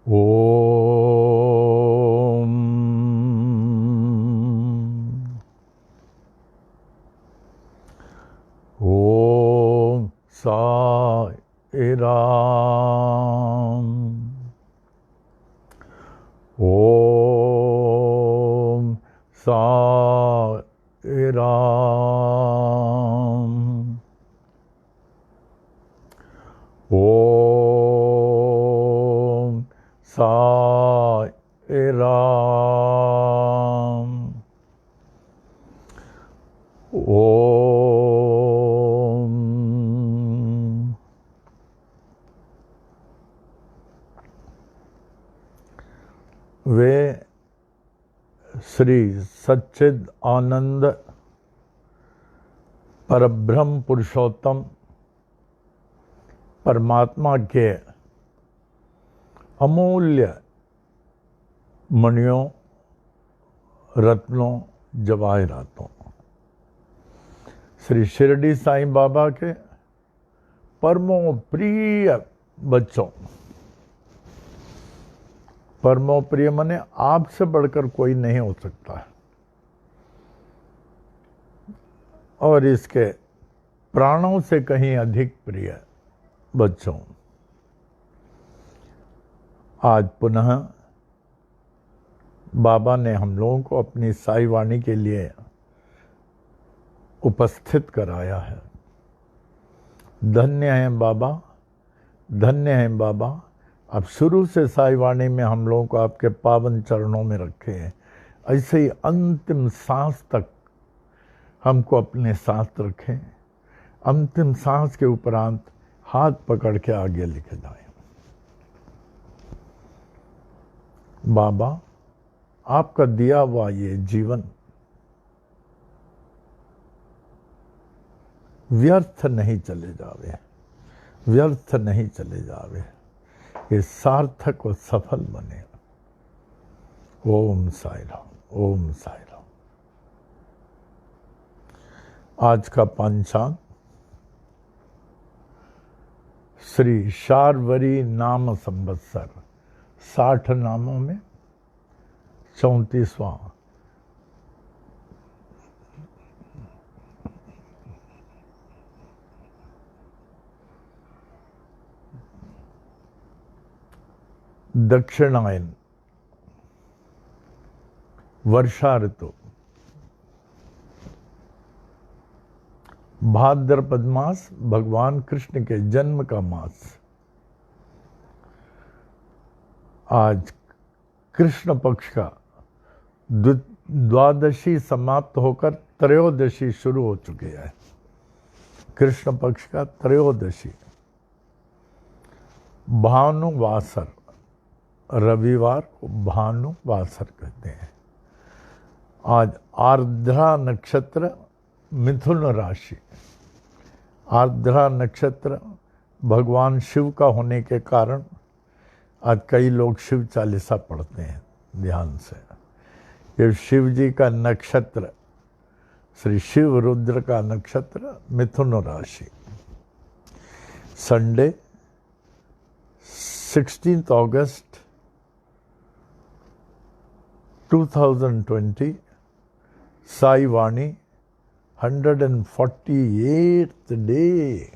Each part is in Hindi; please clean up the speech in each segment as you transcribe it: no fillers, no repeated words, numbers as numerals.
ओम ओम साई राम। ओम साई राम। ओम साई राम। ओम। वे श्री सच्चिद आनंद परब्रह्म पुरुषोत्तम परमात्मा के अमूल्य मणियों, रत्नों, जवाहरातों, श्री शिरडी साईं बाबा के परमो प्रिय बच्चों, परमो प्रिय मने आपसे बढ़कर कोई नहीं हो सकता है, और इसके प्राणों से कहीं अधिक प्रिय बच्चों, आज पुनः बाबा ने हम लोगों को अपनी साई वाणी के लिए उपस्थित कराया है। धन्य हैं बाबा, धन्य हैं बाबा। अब शुरू से साई वाणी में हम लोगों को आपके पावन चरणों में रखे हैं, ऐसे ही अंतिम सांस तक हमको अपने साथ रखें। अंतिम सांस के उपरांत हाथ पकड़ के आगे लेके जाएं। बाबा, आपका दिया हुआ ये जीवन व्यर्थ नहीं चले जावे, व्यर्थ नहीं चले जावे, ये सार्थक और सफल बने। ओम साई राम, ओम साई राम। आज का पंचांग श्री शार्वरी नाम संवत्सर, 60 नामों में 34वां दक्षिणायन वर्षा ऋतु, भाद्रपद मास भगवान कृष्ण के जन्म का मास। आज कृष्ण पक्ष का द्वादशी समाप्त होकर त्रयोदशी शुरू हो चुकी है। कृष्ण पक्ष का त्रयोदशी, भानुवासर, रविवार को भानुवासर कहते हैं। आज आर्द्रा नक्षत्र, मिथुन राशि। आर्द्रा नक्षत्र भगवान शिव का होने के कारण आज कई लोग शिव चालीसा पढ़ते हैं ध्यान से। ये शिव जी का नक्षत्र, श्री शिव रुद्र का नक्षत्र मिथुन राशि। संडे 16 अगस्त 2020, साई वाणी 148th डे।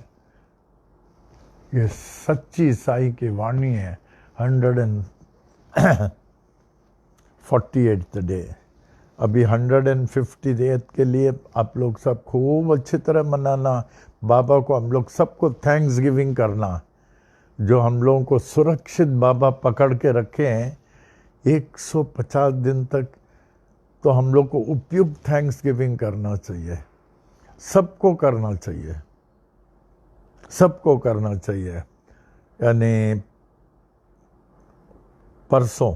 ये सच्ची साई की वाणी है। 148th day. अभी 158th के लिए आप लोग सब खूब अच्छी तरह मनाना। बाबा को हम लोग सबको थैंक्स गिविंग करना, जो हम लोगों को सुरक्षित बाबा पकड़ के रखे हैं 150 दिन तक। तो हम लोग को उपयुक्त थैंक्स गिविंग करना चाहिए, सबको करना चाहिए, सबको करना चाहिए। यानी परसों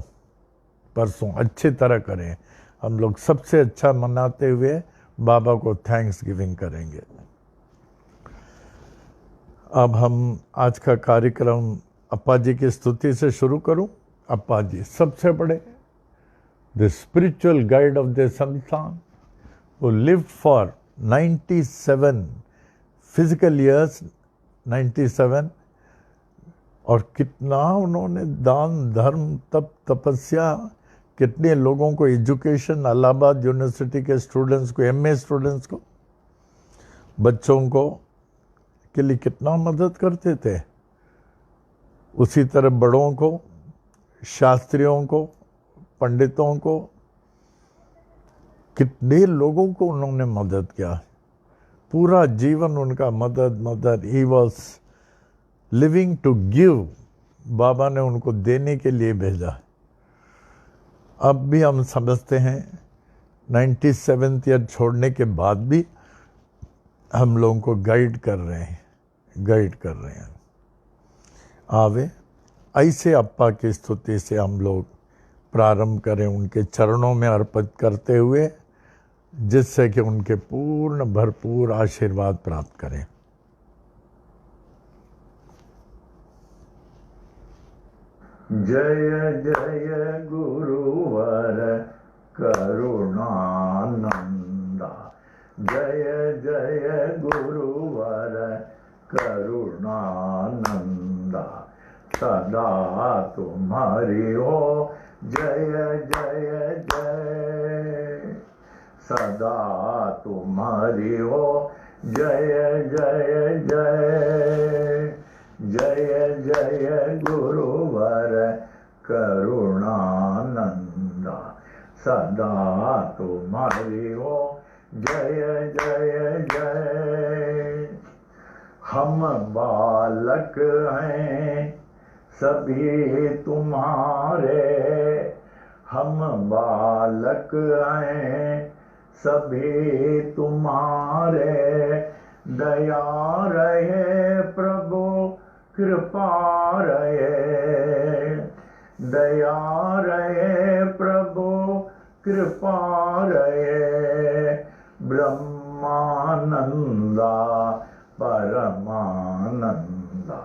अच्छी तरह करें। हम लोग सबसे अच्छा मनाते हुए बाबा को थैंक्स गिविंग करेंगे। अब हम आज का कार्यक्रम अप्पा जी की स्तुति से शुरू करूं। अप्पा जी सबसे बड़े, the spiritual guide of the संस्थान, who lived for 97 physical years, 97, और कितना उन्होंने दान धर्म तप तपस्या, कितने लोगों को एजुकेशन, इलाहाबाद यूनिवर्सिटी के स्टूडेंट्स को, एमए स्टूडेंट्स को, बच्चों को के लिए कितना मदद करते थे। उसी तरह बड़ों को, शास्त्रियों को, पंडितों को, कितने लोगों को उन्होंने मदद किया। पूरा जीवन उनका मदद। He was living to give. Baba ने उनको देने के लिए भेजा। अब भी हम समझते हैं 97th ईयर छोड़ने के बाद भी हम लोगों को गाइड कर रहे हैं। आवे ऐसे अप्पा की स्तुति से हम लोग प्रारंभ करें, उनके चरणों में अर्पित करते हुए, जिससे कि उनके पूर्ण भरपूर आशीर्वाद प्राप्त करें। जय जय गुरुवर करुणानंदा, जय जय गुरुवर करुणानंदा, सदा तुम्हारी हो जय जय जय, सदा तुम्हारी हो जय जय जय, जय जय गुरुवर करुणानंदा, सदा तुम्हारी हो जय जय जय। हम बालक हैं सभी तुम्हारे, हम बालक हैं सभी तुम्हारे, दया रहे प्रभु कृपा रहे, दया रहे प्रभु कृपा रहे, ब्रह्मानंदा परमानंदा,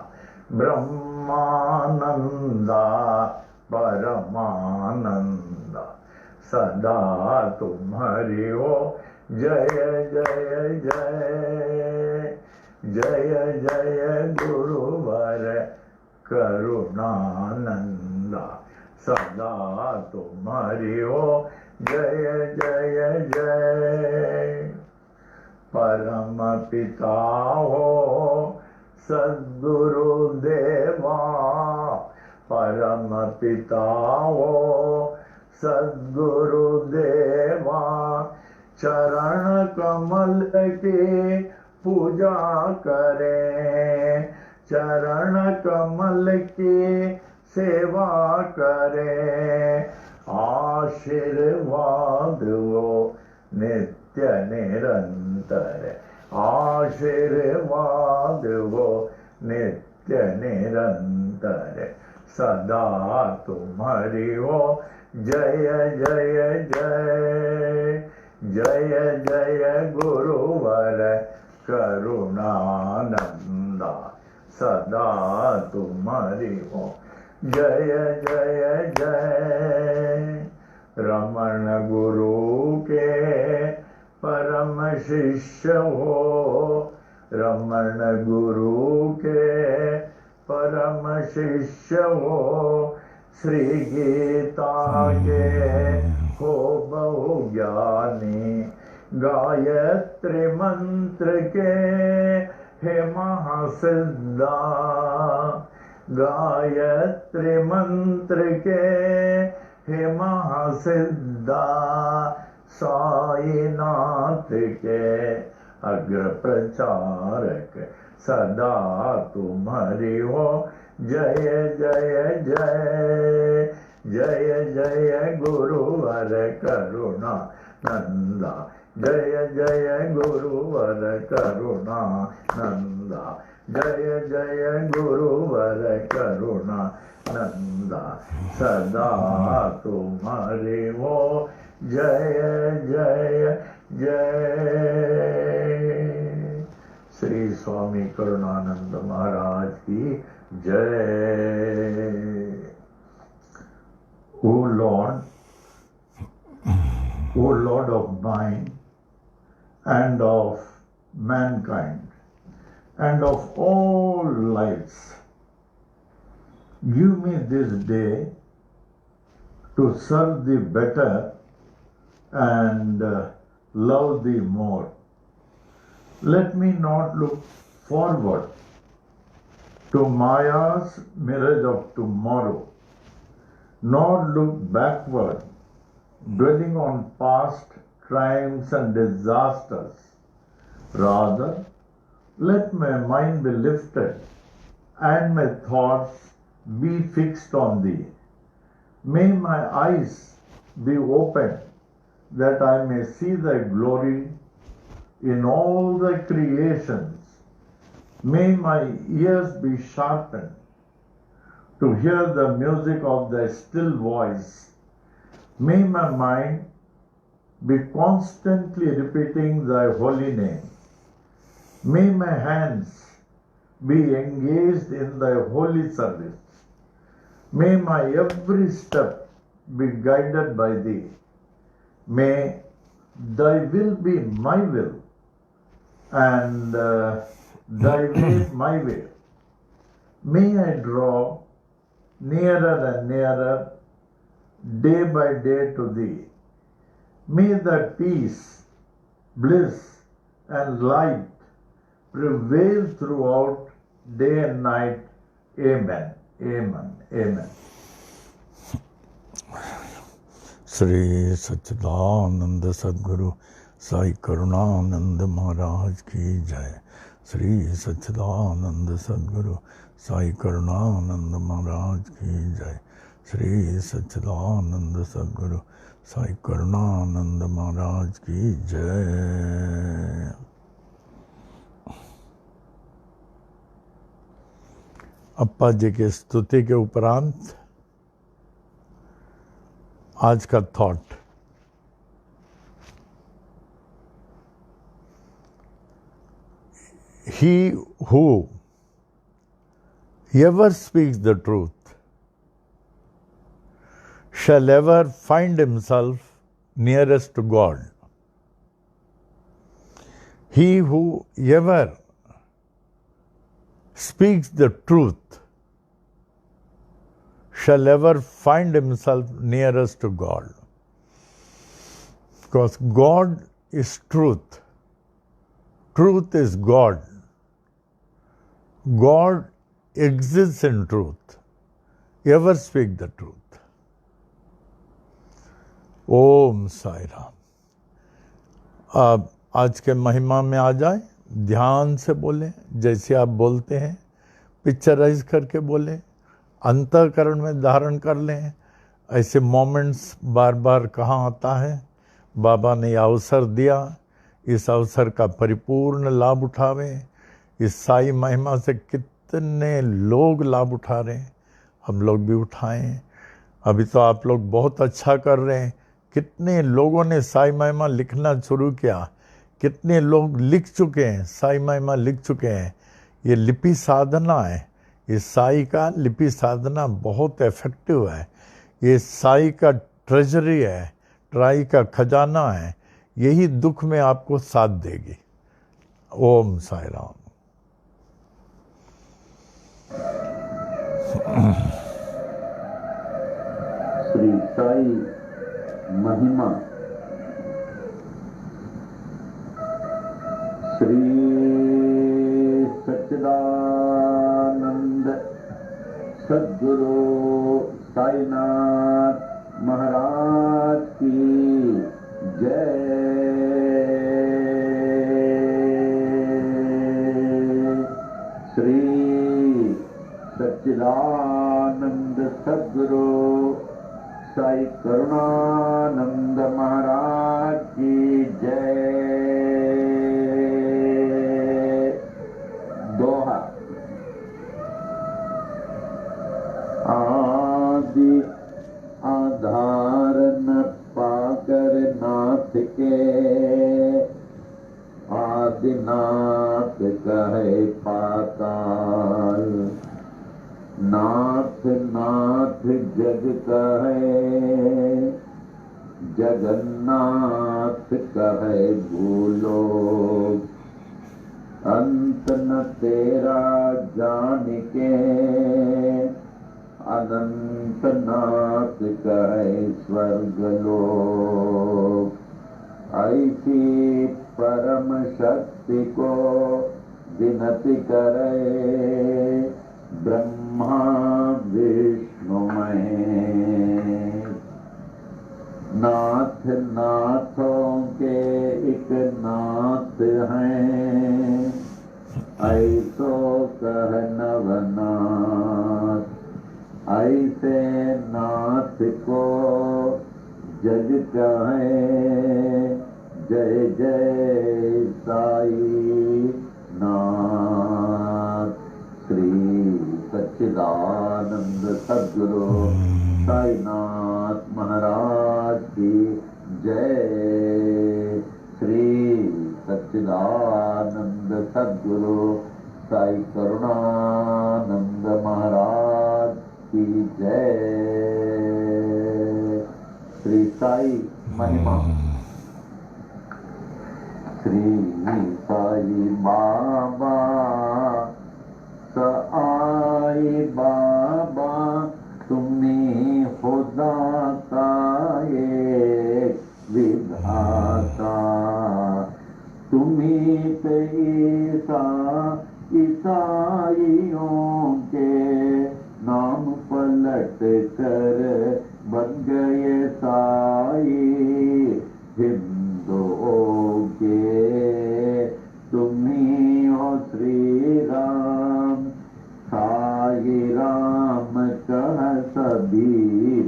ब्रह्मानंदा परमानंदा, सदा तुम्हारी हो जय जय जय, जय जय गुरुवर करुणानंदा, सदा तुम्हारी हो जय जय जय। परम पिता हो सद्गुरुदेवा, परम पिता हो सद्गुरुदेवा, चरण कमल की पूजा करें, चरण कमल की सेवा करें, आशीर्वाद वो नित्य निरंतर, आशीर्वाद वो नित्य निरंतर, सदा तुम्हारी हो जय जय जय, जय जय गुरुवर करुणानंदा, सदा तुम्हारी हो जय जय जय। रमण गुरु के परम शिष्य हो, रमण गुरु के परम शिष्य हो, श्री गीता के हो बहु ज्ञानी, गायत्री मंत्र के हे महासिद्धा, गायत्री मंत्र के हे महासिद्धा, साईनाथ के अग्र प्रचारक, सदा तुम्हारी हो जय जय जय, जय जय गुरुवर करुणानंदा, जय जय गुरुवर करुणानंदा, जय जय गुरुवर करुणानंदा, सदा तुम्हारी हो जय जय जय। श्री स्वामी करुणानंद महाराज की जय। O Lord, O Lord of mine and of mankind and of all lives, Give me this day to serve thee better and love thee more. Let me not look forward to Maya's mirage of tomorrow, nor look backward, dwelling on past triumphs and disasters. Rather, let my mind be lifted and my thoughts be fixed on thee. May my eyes be opened that I may see thy glory in all thy creations. May my ears be sharpened to hear the music of thy still voice. May my mind be constantly repeating thy holy name. May my hands be engaged in thy holy service. May my every step be guided by thee. May thy will be my will and thy way my way. May I draw nearer and nearer day by day to thee. May thy peace, bliss and light prevail throughout day and night. Amen. Amen. Amen. Shri सच्चिदानंद सद्गुरु साई करुणानंद महाराज की जय। श्री सच्चिदानंद सद्गुरु साई करुणानंद महाराज की जय। श्री सच्चिदानंद सद्गुरु साई करुणानंद महाराज की जय। अप्पा जी के स्तुति के उपरांत आज का thought, he who ever speaks the truth shall ever find himself nearest to God. He who ever speaks the truth shall ever find himself nearest to God. Because God is truth. Truth is God. God exists in truth. Ever speak the truth. ओम साई राम। अब आज के महिमा में आ जाए, ध्यान से बोलें, जैसे आप बोलते हैं, पिक्चराइज करके बोलें, अंतःकरण में धारण कर लें। ऐसे मोमेंट्स बार बार कहाँ आता है। बाबा ने अवसर दिया, इस अवसर का परिपूर्ण लाभ उठावें। इस साई महिमा से कितने लोग लाभ उठा रहे हैं, हम लोग भी उठाएं। अभी तो आप लोग बहुत अच्छा कर रहे हैं। कितने लोगों ने साई महिमा लिखना शुरू किया, कितने लोग लिख चुके हैं, साई महिमा लिख चुके हैं। ये लिपि साधना है, इस साई का लिपि साधना बहुत इफेक्टिव है। ये साई का ट्रेजरी है, ट्राई का खजाना है। यही दुख में आपको साथ देगी। ओम साई राम। श्री साई महिमा। श्री सच्चिदानंद सद्गुरु साईनाथ महाराज की जय। श्री सच्चिदानंद सद्गुरु साई करुणानंद महाराज की जय। दोहा। आदि आधार न पाकर नाथ के, आदिनाथ कहे पाताल। नाथ नाथ जग कहे, जगन्नाथ कहे भूलोक। अंत न तेरा जान के, अनंतनाथ कहे स्वर्गलोक, ऐसी परम शक्ति को विनती करे ब्रह्मा विष्णु महेश। नाथ नाथों के एक नाथ हैं, ऐसो कह नवनाथ। ऐसे नाथ को जग कहे जय जय साई नाथ। श्री सच्चिदानंद सद्गुरु साईनाथ महाराज की जय। श्री सच्चिदानंद सद्गुरु साई करुणानंद महाराज की जय। श्री साई महिमा। श्री साई बाबा साई बाबा, तुम्ही खुदा का एक विधाता। तुम्ही पे ईसाइयों के नाम पलट कर बन गए साई हिंदुओं के। तुम्ही हो श्री राम, साई राम कह सभी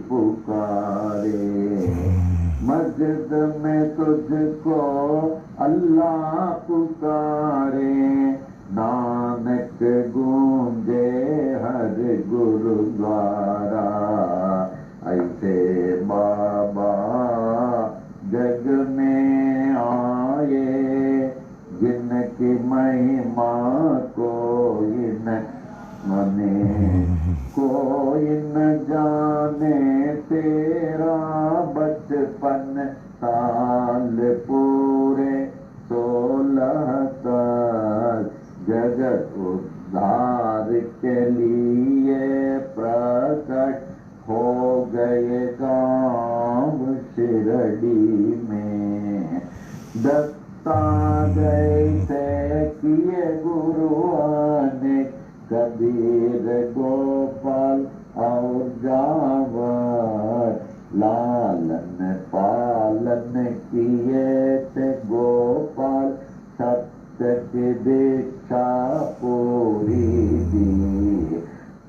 पुकारे। मस्जिद में तुझको अल्लाह पुकारे, नानक गूंजे हर गुरुद्वारा। ऐसे बाबा जग में आए, जिनकी महिमा कोई न मने, कोई न जाने। तेरा बचपन साल पूरे 16 साल, जगत उद्धार के लिए प्रकट हो गए गांव शिरडी में। दस्ता गए थे किए गुरुआने, कबीर गोपाल और जावर। लालन पालन किए थे गोपाल, सत्य की दीक्षा पूरी दी।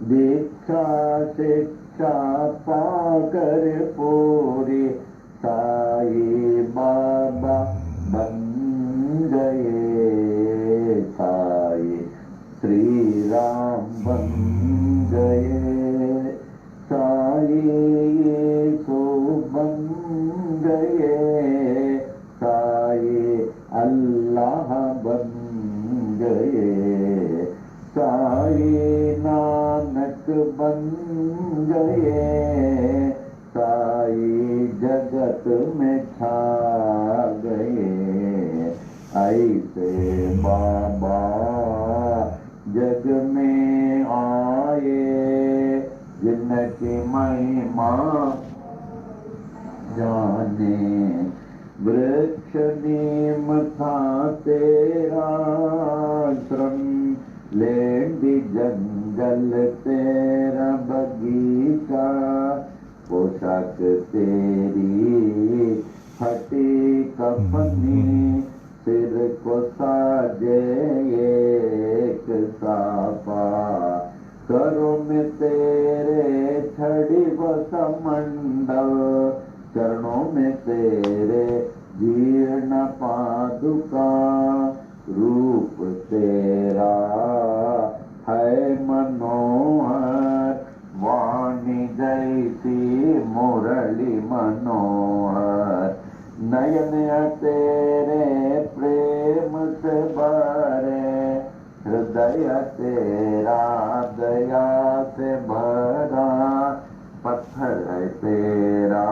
दीक्षा शिक्षा पाकर पूरी, साई बाबा बन गए साई श्री राम बन गए। साई यीशु बन गए, साई अल्लाह बन गए। साई नानक बन गए, साई जगत में छा गए। ऐसे बाबा जग में आए, जिनकी महिमा जाने। वृक्ष नीम था तेरा आश्रम, लेंडी जंगल तेरा बगीचा। पोशाक तेरी फटी कफनी, सिर को साजे एक साफा। करों में तेरे छड़ी व समंडल, चरणों में तेरे जीर्ण पादुका। रूप तेरा है मनोहर, वाणी जैसी मुरली मनोहर। नयन तेरे प्रेम से भरे, हृदय तेरा दया से भरा। पत्थर है तेरा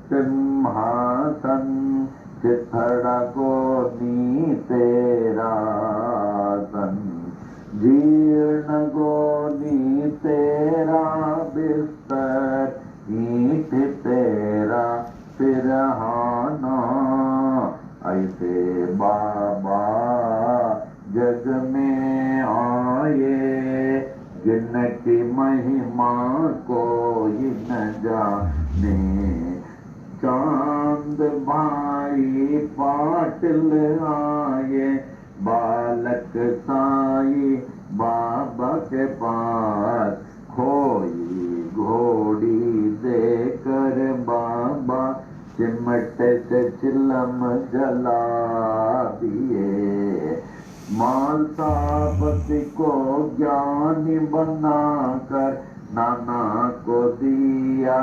सिंहासन, चिथड़ा गोनी तेरा सन। जीर्ण गोनी तेरा बिस्तर, ईंट तेरा सिरहाना। ऐसे बाबा जग में आए, जिनकी महिमा कोई न जाने। चांद भाई पाटिल आए, बालक साई बाबा के पास। खोई घोड़ी देकर बाबा चिमट से चिलम जला दिए। मालसापति को ज्ञानी बनाकर नाना को दिया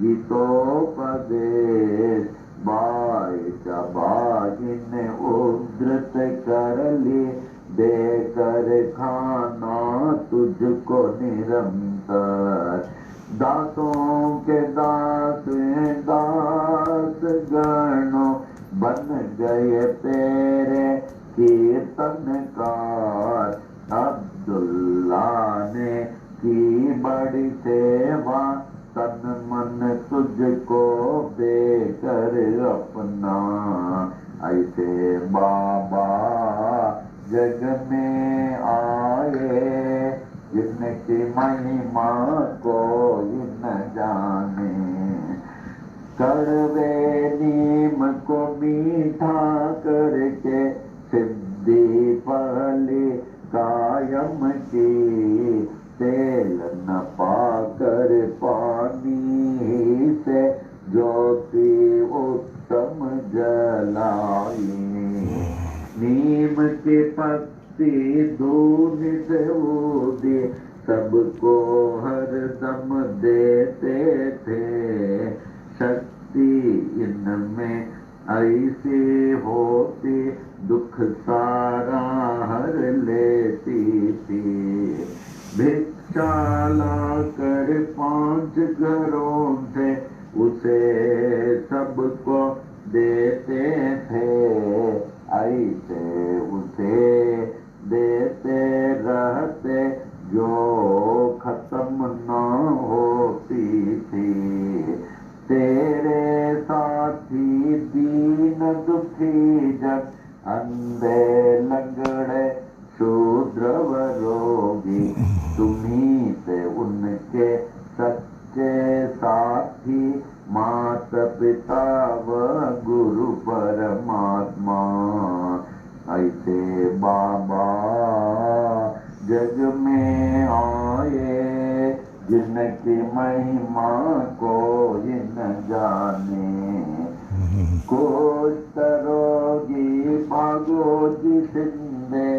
गीतोपदेश। बाई चबाई ने उद्धृत कर ली, देकर खाना तुझको निरंतर। दासों के दास दास गणों बन गए तेरे कीर्तनकार। अब्दुल्ला ने की बड़ी सेवा, तन मन तुझको देकर अपना। ऐसे बाबा जग में आए, जिनकी महिमा कोई न जाने। कड़वे नीम को मीठा करके सिद्धि पहली कायम की। तेल न पाकर पानी से ज्योति उत्तम जलाई। नीम के पत्ती दूध से ऊदी, सबको हर दम देते थे। शक्ति इनमें ऐसी होती, दुख सारा हर लेती थी। भिक्षा लाकर 5 घरों से उसे सबको देते थे। ऐसे उसे देते रहते, जो खत्म न होती थी। तेरे साथी दीन दुखी जन, अंधे लंगड़े शूद्र व रोगी, तुम्ही से उनके सच्चे साथी। मात पिता व गुरु परमात्मा। ऐसे बाबा जग में आए, जिनकी महिमा कोई न जाने। कुष्ठ रोगी भागो जिसने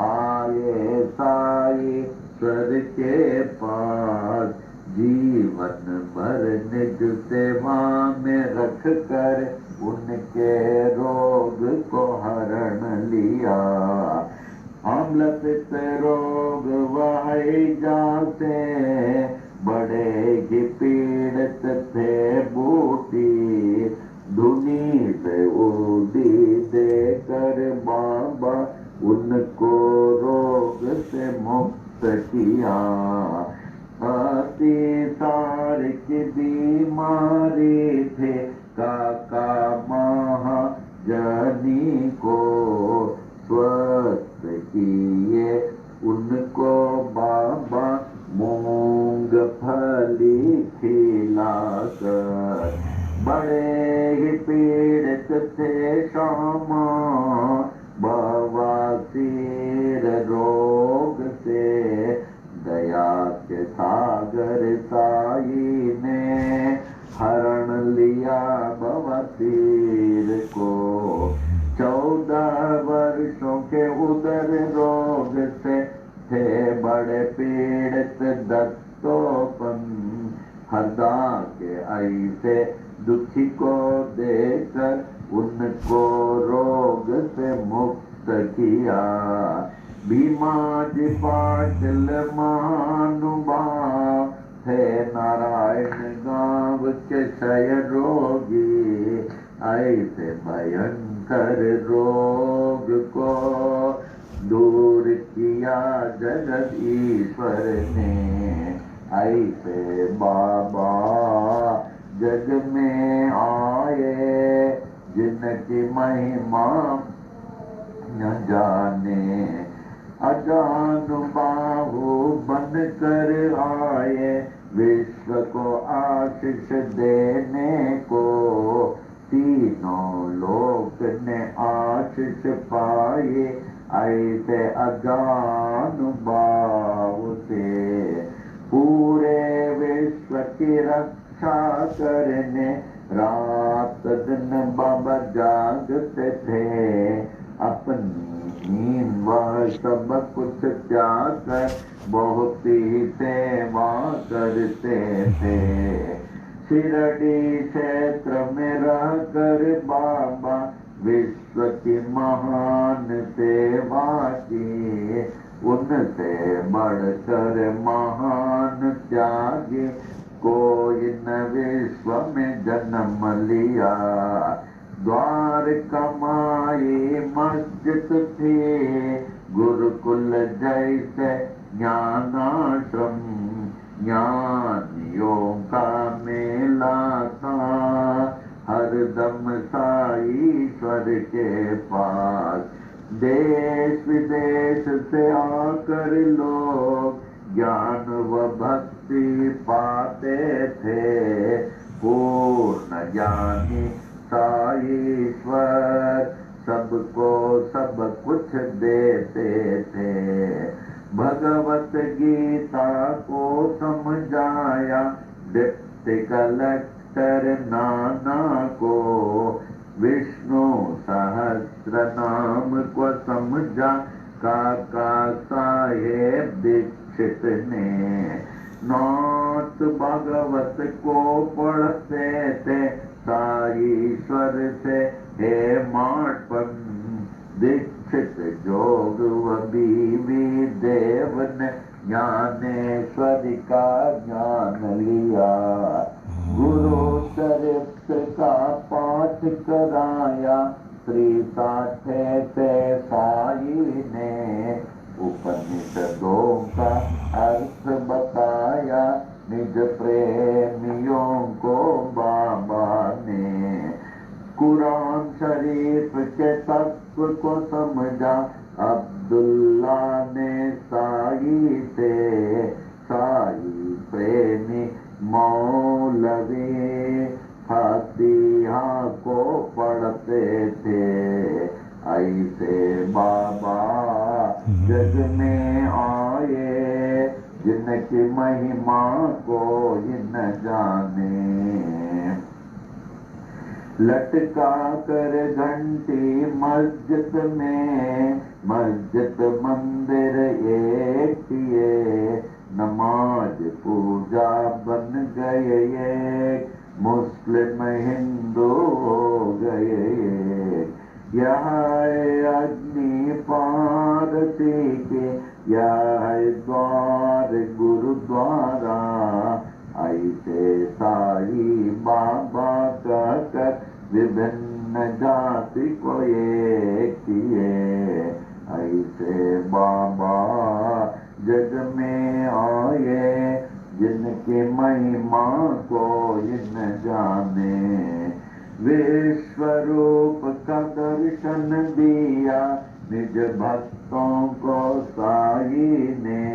आए साई स्वर के पास। जीवन भर निज सेवा में रख कर उनके रोग को हरण लिया। अम्ल पित्त रोग वह जाते, बड़े ही पीड़ित थे बूटी। धुनी से उदी देकर बाबा उनको रोग से मुक्त किया। अतिसार की बीमारी थे काका महाजनी को। स्वस्थ किए उनको बाबा मूंगफली खिलाकर। बड़े ही पीड़ित थे शामा बवासीर रोग से। दया के सागर साई ने हरण लिया बवासीर को। 14 वर्षों के उदर रोग से थे बड़े पीड़ित दत्तोपन। हदा के ऐसे दुखी को देकर उनको रोग से मुक्त किया। भीमाजी पाटिल महानुभाव थे नारायण गांव के क्षय रोगी। ऐसे भयंकर रोग को दूर किया जगत ईश्वर ने। ऐसे बाबा जग में आए जिनकी महिमा न जाने, अजान बाहु बन कर आए विश्व को आशीष देने को, तीनों लोक ने आशीष पाए ऐसे अजान बाहु से, पूरे विश्व की रक्षा करने रात दिन बाबा जागते थे, अपनी नींद वह सब कुछ त्याग कर बहुत ही सेवा करते थे। शिरडी क्षेत्र में रह कर बाबा विश्व की महान सेवा की, उनसे बढ़कर महान त्यागी कोई न विश्व में जन्म लिया। द्वार कमाई मस्जिद थी गुरुकुल जैसे ज्ञानाश्रम, ज्ञानियों का मेला था हरदम साईश्वर के पास। देश विदेश से आकर लोग ज्ञान व भक्ति पाते थे, पूर्ण ज्ञानी साईश्वर सबको सब कुछ देते थे। भगवत गीता को समझाया डिप्टी कलेक्टर नाना को, विष्णु सहस्त्र नाम को समझा काका साहेब दीक्षित ने। नाथ भागवत को पढ़ते थे साईश्वर से हे माटपन, दीक्षित जोग व बीवी देव ने ज्ञानेश्वरी का ज्ञान लिया। गुरु चरित्र का पाठ कराया श्री साठे से साई ने, उपनिषदों का अर्थ बताया निज प्रेमियों को बाबा ने। कुरान शरीफ के तत्व को समझा अब्दुल्ला ने साई से, साई प्रेमी मौलवी फातिहा को पढ़ते थे। ऐसे बाबा जग में आए जिनकी महिमा कोई न जाने। लटका कर घंटी मस्जिद में, मस्जिद मंदिर एक किए, नमाज पूजा बन गए एक, मुस्लिम हिंदू हो गए। यह अग्नि पारसी के, यह द्वार गुरुद्वारा, ऐसे साई बाबा कहकर विभिन्न जाति को एक किए। ऐसे बाबा जग में आए जिनकी महिमा कोई न जाने। विश्व रूप का दर्शन दिया निज भक्तों को साई ने,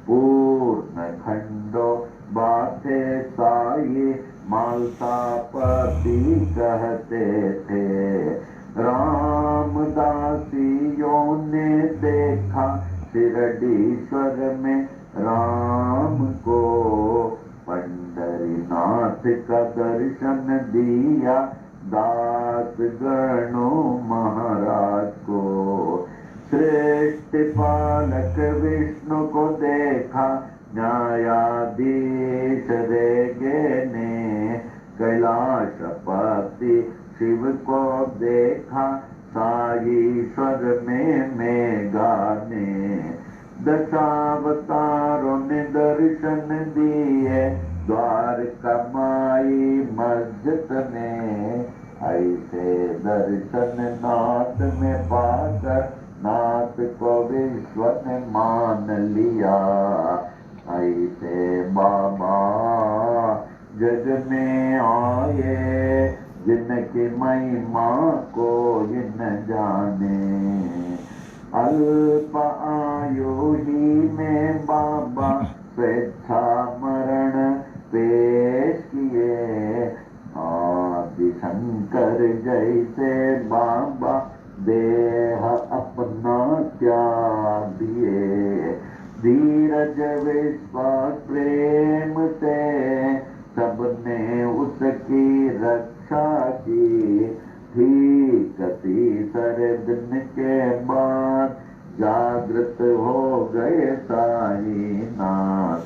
पूर्ण खंडो बाते साई मालसापति कहते थे। रामदासियों ने देखा शिरडीश्वर में राम को, पंढरीनाथ का दर्शन दिया दास गणो महाराज को। श्रेष्ठ पालक विष्णु को देखा न्यायाधीश रेगे ने, कैलाशपति शिव को देखा साईश्वर में मेघा ने। दशावतारों ने दर्शन दिए द्वारका माई मस्जिद में। ऐसे दर्शन नाथ में पाकर नाथ को विश्व ने मान लिया। ऐसे बाबा जग में आए जिनकी महिमा कोई न जाने। अल्प आयु ही में बाबा स्वेच्छा मरण पेश किए। आदि शंकर जैसे बाबा देह अपना त्याग दिए। धीरज विश्वास प्रेम से सबने उसकी रक्षा की। ठीक तीसरे दिन के बाद जागृत हो गए साईनाथ।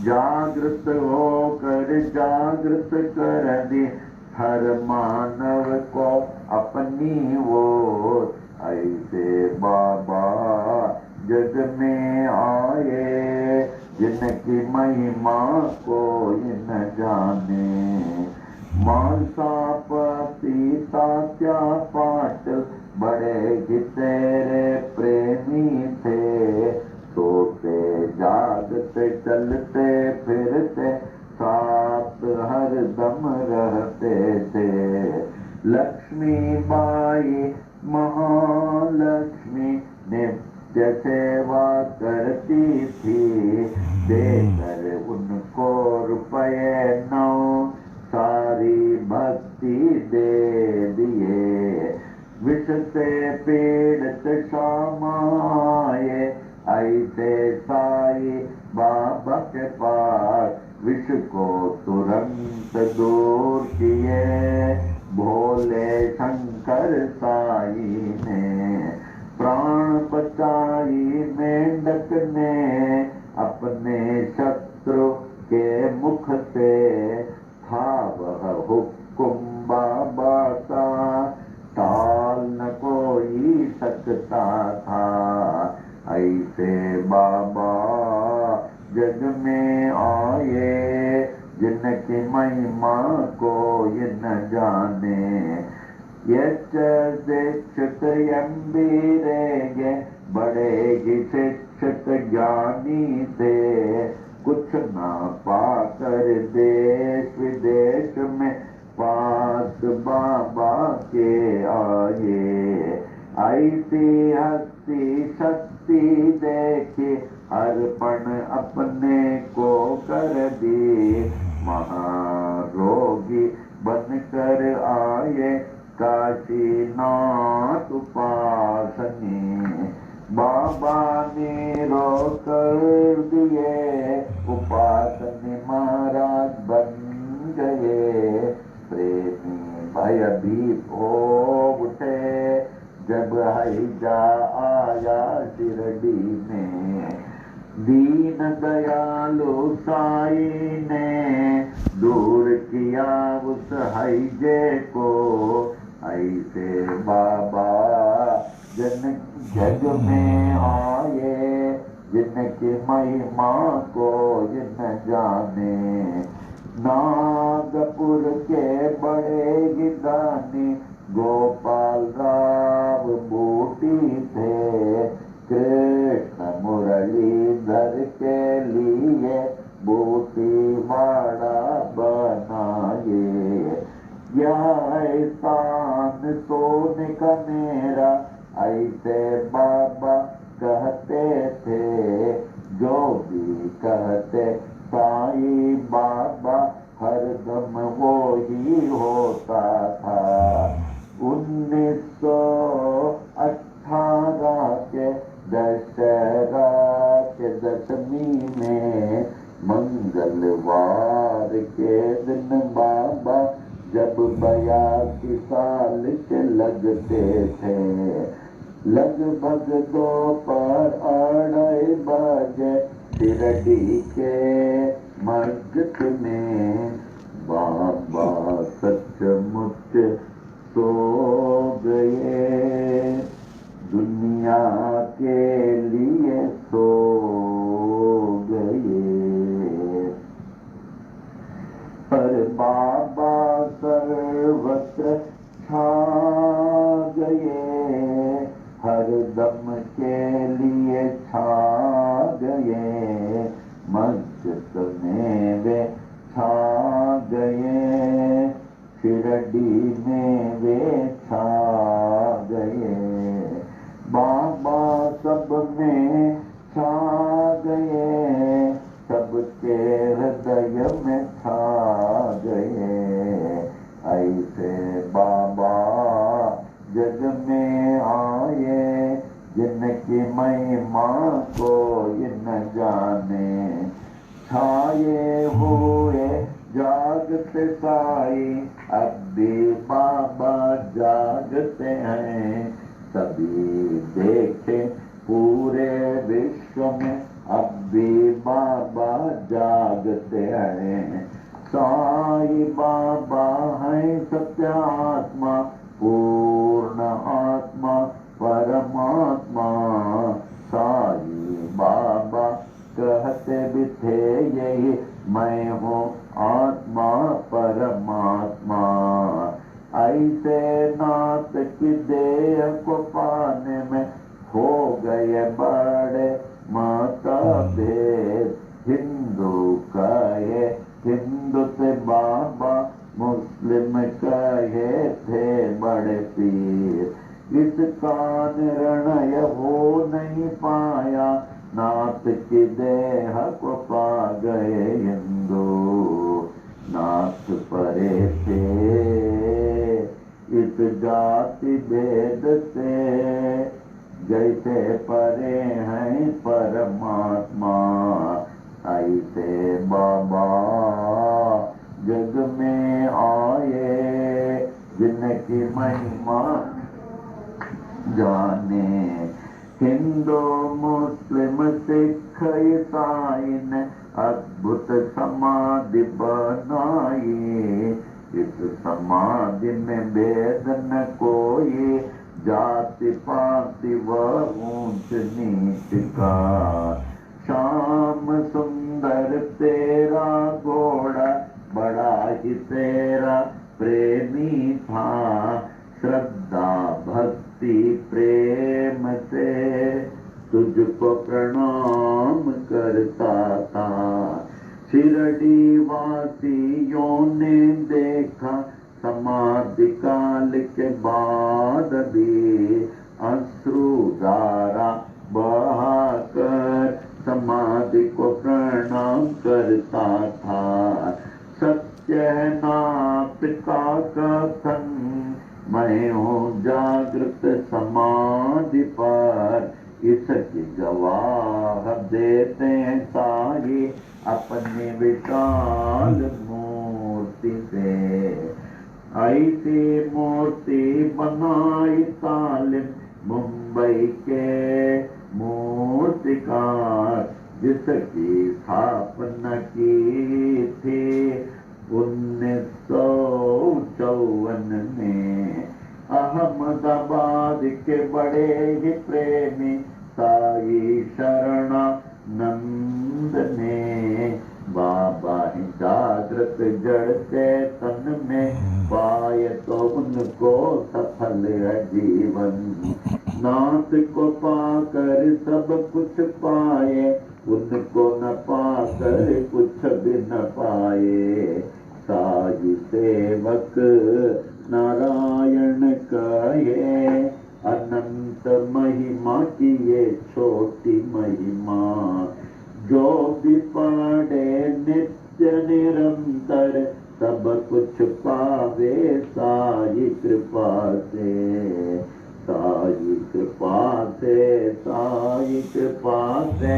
जागृत होकर जागृत कर दी हर मानव को अपनी ओर। ऐसे बाबा जग में आए जिनकी महिमा कोई न जाने। मांसापति तात्या पाटिल बड़े ही तेरे प्रेमी थे। सोते जागते चलते फिरते साथ हर दम रहते थे। लक्ष्मी बाई महालक्ष्मी नित्य सेवा करती थी। देकर उनको रुपये 9 सारी भक्ति दे दिए। विष से पीड़ित शामाए ऐसे साई बाबा के पास। विष को तुरंत दूर किए भोले शंकर साई ने। प्राण बचाई मेंढक ने अपने शत्रु के मुख से। था वह हुक्म बाबा का टाल न कोई सकता था। ऐसे बाबा जग में आए जिनकी महिमा कोई न जाने। यच शिक्षक एम्बीरेगे बड़े ही शिक्षक ज्ञानी थे। कुछ ना पाकर देश विदेश में पास बाबा के आए। ऐसी हस्ती शक्ति देखी अर्पण अपने को कर दी। महारोगी बनकर आए काशीनाथ उपासनी। बाबा ने रोक कर दिए उपासनी महाराज बन गए। प्रेमी भयभीत हो उठे जब हैजा आया शिरडी में। दीन दयालु साई ने दूर किया उस हैजे को। ऐसे बाबा जग में आए जिनकी महिमा को न जाने। नागपुर के बड़े गिदानी गोपाल राव बूटी थे। कृष्ण मुरलीधर के लिए बूटी वाड़ा बनाए। यह एहसान सोने का मेरा ऐसे बाबा कहते थे। जो भी कहते साई बाबा हरदम वो ही होता था। 1918 के दशहरा के दशमी में मंगलवार के दिन बाबा जब 82 साल के लगते थे। लगभग दोपहर 2:30 बजे शिरडी के मस्जिद में बाबा सचमुच सो गए। दुनिया के लिए सो गए। पर बाबा सर्वत्र छा गए। हर दम के लिए छा गए। मस्जिद जग में आए, जिनकी महिमा कोई न जाने। छाए हुए जागते साई, अब भी बाबा जागते हैं। सभी देखे पूरे विश्व में, अब भी बाबा जागते हैं। साई बाबा है सत्यात्मा, पूर्ण आत्मा परमात्मा। साई बाबा कहते भी थे यही, मैं हूँ आत्मा परमात्मा। ऐसे नाथ की देह को पाने में हो गए बड़े मतभेद। हिंदू कहे हिंदू थे बाबा, मुस्लिम कहे थे बड़े पीर। इसका निर्णय हो नहीं पाया, नाथ की देह को पा गए हिंदू। नाथ परे थे इस जाति भेद से, जैसे परे हैं परमात्मा। ऐसे बाबा जग में आए, जिनकी महिमा जाने। हिंदू मुस्लिम सिख ईसाई ने अद्भुत समाधि बनाई। इस समाधि में भेद न कोई, जाति पाति व ऊंच नीच का। श्याम सुंदर तेरा घोड़ा, बड़ा ही तेरा प्रेमी था। श्रद्धा भक्ति प्रेम से तुझको प्रणाम करता था। शिरडी वासियों ने देखा, समाधि काल के बाद भी अश्रुधारा बहाकर समाधि को प्रणाम करता था। सत्यनाथ का कथन, मैं हूँ जागृत समाधि पर। इसकी गवाह देते हैं साई, अपनी विशाल मूर्ति से। ऐसी मूर्ति बनाई तालिम मुंबई के मूर्तिकार, जिसकी स्थापना की थी 1954 में। अहमदाबाद के बड़े ही प्रेमी साई शरणानंद ने, बाबा ही जागृत जड़ के तन में, पाए तो उनको सफल है जीवन। नाथ को पाकर सब कुछ पाए, उनको न पाकर कुछ भी न पाए। साई सेवक नारायण कहे, अनंत महिमा की ये छोटी महिमा। जो भी पढ़े नित्य निरंतर, सब कुछ पावे साई कृपा से। साई कृपा से, साई कृपा से,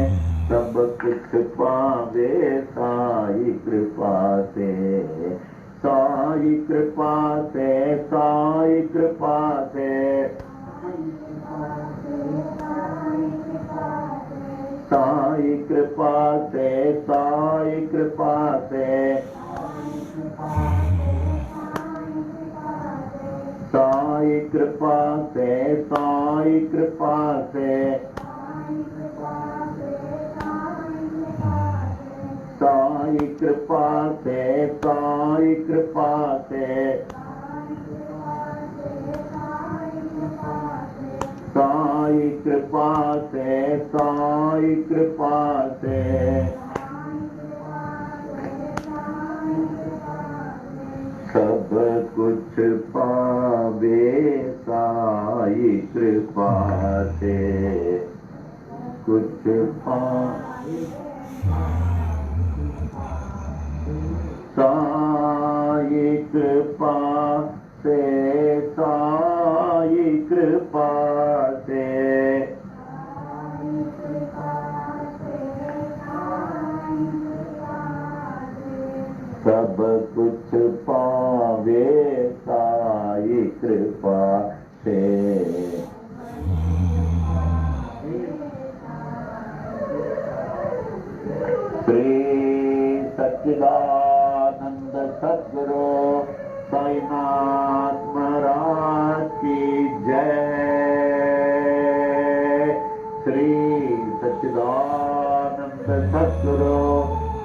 सब कुछ पावे साई कृपा से। साई कृपा से, साई कृपा से, साई कृपा से, साई कृपा से, साई कृपा से, साई कृपा से, साई कृपा से, साई कृपा से, साई कृपा से, साई कृपा से। सब कुछ पावे साई कृपा से, कुछ पावे साई कृपा से, साई कृपा से सब कुछ पावे साई कृपा से। श्री सच्चिदानंद सद्गुरु साईनाथ महाराज की जय। श्री सच्चिदानंद सद्गुरु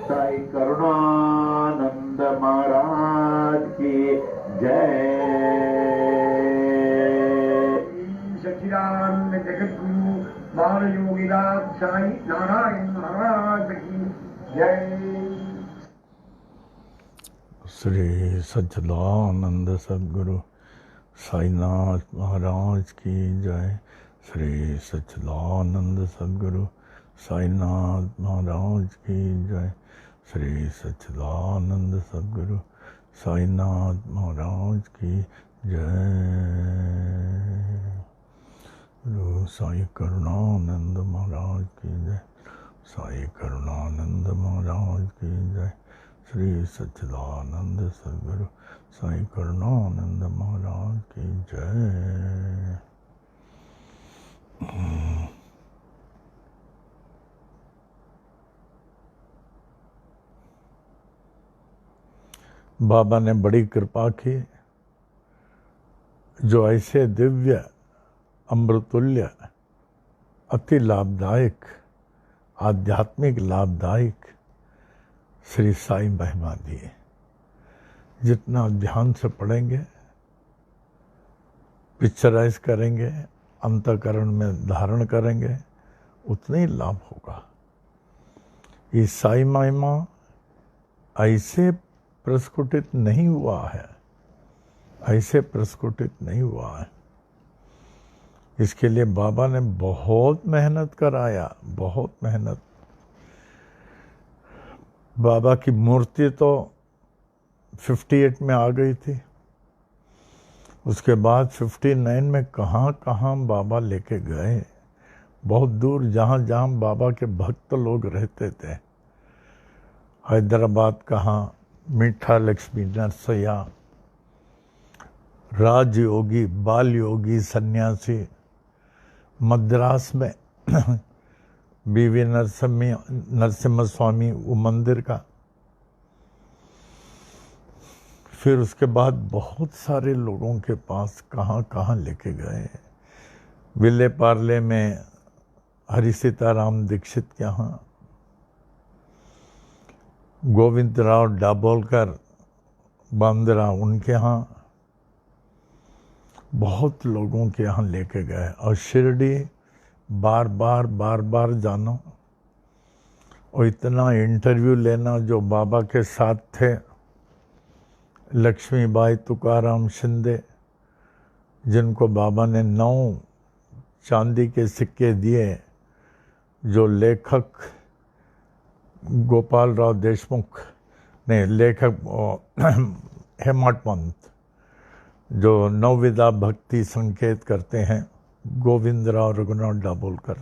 साई करुणानंद महाराज की जय। सच्चिदानंद जगतगुरु बाल योगीनाथ साई नारायण महाराज की जय। श्री सच्चिदानंद सद्गुरु साईनाथ महाराज की जय। श्री सच्चिदानंद सद्गुरु साईनाथ महाराज की जय। श्री सच्चिदानंद सद्गुरु साईनाथ महाराज की जय। गुरु साई करुणानंद महाराज की जय। साई करुणानंद महाराज की जय। श्री सच्चिदानंद सद्गुरु साई करुणानंद महाराज की जय। बाबा ने बड़ी कृपा की, जो ऐसे दिव्य अमृतुल्य अति लाभदायक आध्यात्मिक लाभदायक श्री साई महिमा दिए। जितना ध्यान से पढ़ेंगे, पिक्चराइज करेंगे, अंतःकरण में धारण करेंगे, उतना ही लाभ होगा। ये साई महिमा ऐसे प्रस्फुटित नहीं हुआ है, ऐसे प्रस्फुटित नहीं हुआ है। इसके लिए बाबा ने बहुत मेहनत कराया, बहुत मेहनत। बाबा की मूर्ति तो 58 में आ गई थी, उसके बाद 59 में कहाँ कहाँ बाबा लेके गए, बहुत दूर, जहाँ जहाँ बाबा के भक्त लोग रहते थे। हैदराबाद कहाँ, मीठा लक्ष्मी नरसैया, राजयोगी, बाल योगी सन्यासी, मद्रास में बीवी नरसिम्हा स्वामी वो मंदिर का। फिर उसके बाद बहुत सारे लोगों के पास कहाँ कहाँ लेके गए। विले पार्ले में हरि सीताराम दीक्षित के यहाँ, गोविंदराव डाबोलकर बांद्रा उनके यहाँ, बहुत लोगों के यहाँ लेके गए। और शिरडी बार बार जाना और इतना इंटरव्यू लेना। जो बाबा के साथ थे, लक्ष्मीबाई तुकाराम शिंदे, जिनको बाबा ने 9 चांदी के सिक्के दिए, जो लेखक गोपाल राव देशमुख ने, लेखक हेमट पंत, जो नवविधा भक्ति संकेत करते हैं, गोविंदराव रघुनाथ डाबोलकर,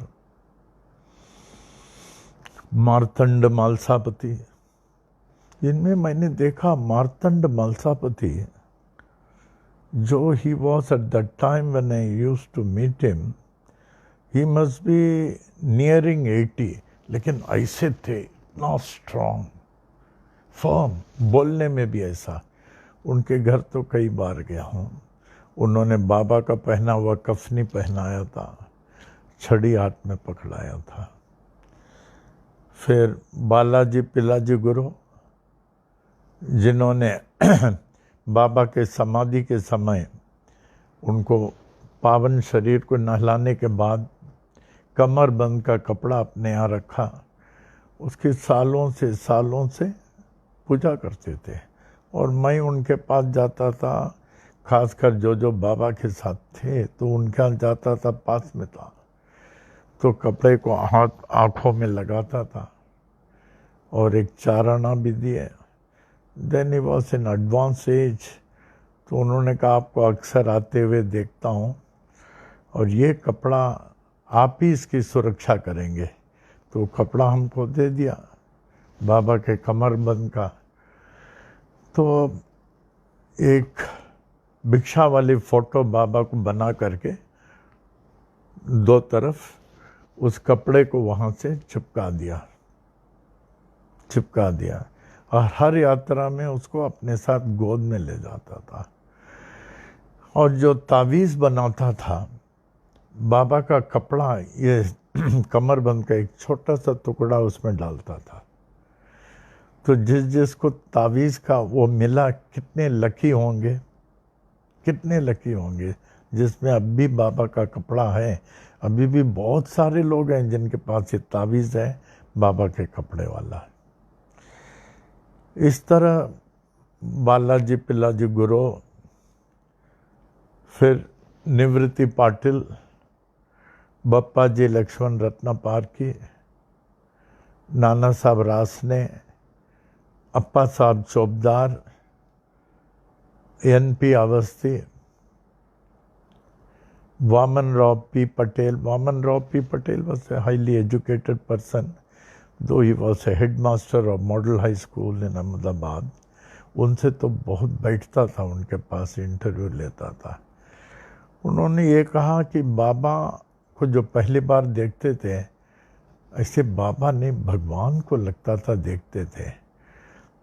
मार्तंड मालसापति। इनमें मैंने देखा मार्तंड मालसापति, जो he was at that time when I used to meet him, he must be nearing 80, लेकिन ऐसे थे, इतना स्ट्रॉन्ग, फर्म, बोलने में भी ऐसा। उनके घर तो कई बार गया हूँ। उन्होंने बाबा का पहना हुआ कफनी पहनाया था, छड़ी हाथ में पकड़ाया था। फिर बालाजी पिलाजी गुरु, जिन्होंने बाबा के समाधि के समय उनको पावन शरीर को नहलाने के बाद कमर बंद का कपड़ा अपने यहाँ रखा, उसकी सालों से पूजा करते थे। और मैं उनके पास जाता था, खासकर जो बाबा के साथ थे, तो उनके यहाँ जाता था, पास में था, तो कपड़े को हाथ आँखों में लगाता था और एक चाराना भी दिए। Then he was in advance age, तो उन्होंने कहा आपको अक्सर आते हुए देखता हूँ, और ये कपड़ा आप ही इसकी सुरक्षा करेंगे। तो कपड़ा हमको दे दिया बाबा के कमरबंद का। तो एक भिक्षा वाली फ़ोटो बाबा को बना करके दो तरफ उस कपड़े को वहाँ से चिपका दिया और हर यात्रा में उसको अपने साथ गोद में ले जाता था। और जो तावीज़ बनाता था, बाबा का कपड़ा, ये कमरबंद का एक छोटा सा टुकड़ा उसमें डालता था। तो जिसको तावीज़ का वो मिला, कितने लकी होंगे जिसमें अब भी बाबा का कपड़ा है। अभी भी बहुत सारे लोग हैं जिनके पास ये तावीज़ है बाबा के कपड़े वाला। इस तरह बालाजी पिल्लाजी गुरु, फिर निवृत्ति पाटिल, बप्पा जी लक्ष्मण रत्ना पारकी, नाना साहब रासने, अप्पा साहब चौबदार, NP Awasthi, Vaman Rao P. Patel. Vaman Rao P. Patel was a highly educated person, though he was a headmaster of Model High School in Ahmedabad. उनसे तो बहुत बैठता था, उनके पास इंटरव्यू लेता था। उन्होंने ये कहा कि बाबा को जो पहली बार देखते थे, ऐसे बाबा ने भगवान को लगता था देखते थे।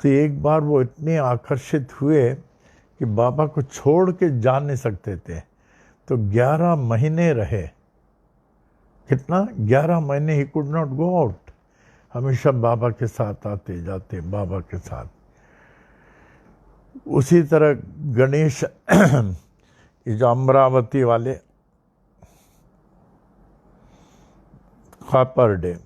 तो एक बार वो इतने आकर्षित हुए कि बाबा को छोड़ के जा नहीं सकते थे। तो 11 महीने रहे। कितना? 11 महीने he could not go out. हमेशा बाबा के साथ आते जाते, बाबा के साथ। उसी तरह गणेश ये जो अमरावती वाले खापर डे,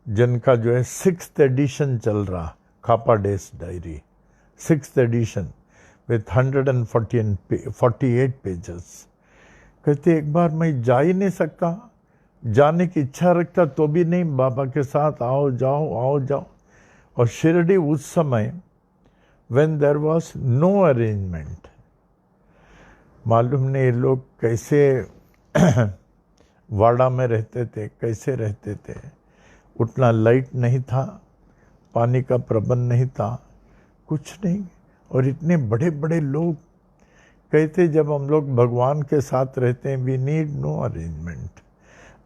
जिनका जो है 6th एडिशन चल रहा, खापा डेस diary 6th edition with 148 pages. कहते एक बार मैं जा ही नहीं सकता, जाने की इच्छा रखता तो भी नहीं, बाबा के साथ आओ जाओ। और शिरडी उस समय when there was no arrangement, मालूम नहीं लोग कैसे वाड़ा में रहते थे, कैसे रहते थे। उतना लाइट नहीं था, पानी का प्रबंध नहीं था, कुछ नहीं। और इतने बड़े बड़े लोग कहते, जब हम लोग भगवान के साथ रहते हैं, वी नीड नो अरेंजमेंट,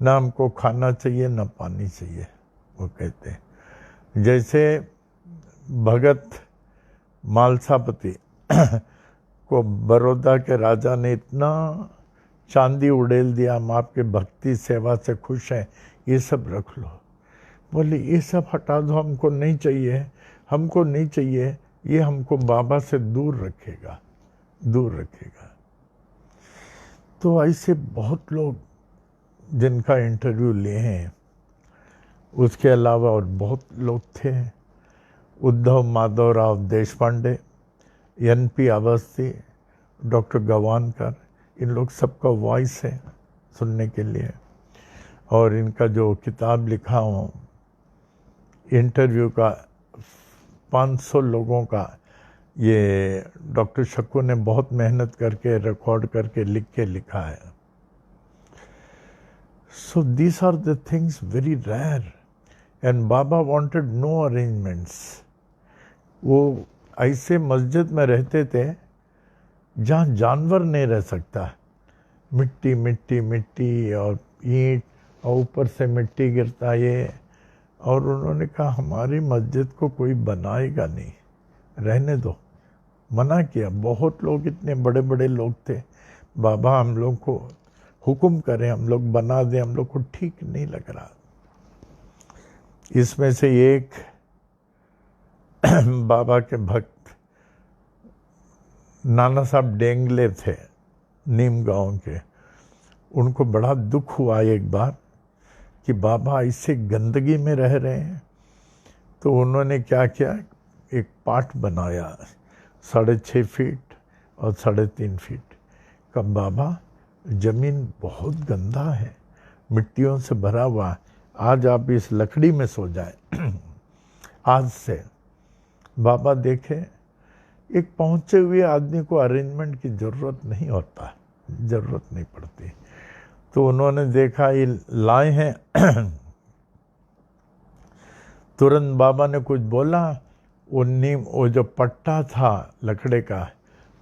ना हमको खाना चाहिए ना पानी चाहिए। वो कहते जैसे भगत मालसापति को बड़ौदा के राजा ने इतना चांदी उड़ेल दिया, हम आपके भक्ति सेवा से खुश हैं, ये सब रख लो। बोले ये सब हटा दो, हमको नहीं चाहिए, ये हमको बाबा से दूर रखेगा। तो ऐसे बहुत लोग जिनका इंटरव्यू लिए हैं। उसके अलावा और बहुत लोग थे, उद्धव माधवराव देशपांडे, NP अवस्थी, डॉक्टर गवानकर, इन लोग सबका वॉइस है सुनने के लिए। और इनका जो किताब लिखा हूँ इंटरव्यू का, 500 लोगों का, ये डॉक्टर शक्कू ने बहुत मेहनत करके रिकॉर्ड करके लिख के लिखा है। So these are the things very rare. And Baba wanted no arrangements. वो ऐसे मस्जिद में रहते थे जहाँ जानवर नहीं रह सकता। मिट्टी और ईंट और ऊपर से मिट्टी गिरता ये। और उन्होंने कहा हमारी मस्जिद को कोई बनाएगा नहीं, रहने दो, मना किया। बहुत लोग, इतने बड़े बड़े लोग थे, बाबा हम लोग को हुक्म करें, हम लोग बना दें, हम लोग को ठीक नहीं लग रहा। इसमें से एक बाबा के भक्त नाना साहब डेंगले थे, नीम गांव के। उनको बड़ा दुख हुआ एक बार कि बाबा इससे गंदगी में रह रहे हैं। तो उन्होंने क्या किया, एक पाट बनाया 6.5 फीट और 3.5 फीट का। बाबा जमीन बहुत गंदा है, मिट्टियों से भरा हुआ, आज आप इस लकड़ी में सो जाए। आज से बाबा देखे, एक पहुंचे हुए आदमी को अरेंजमेंट की जरूरत नहीं पड़ती। तो उन्होंने देखा ये लाए हैं। तुरंत बाबा ने कुछ बोला, वो जो पट्टा था लकड़े का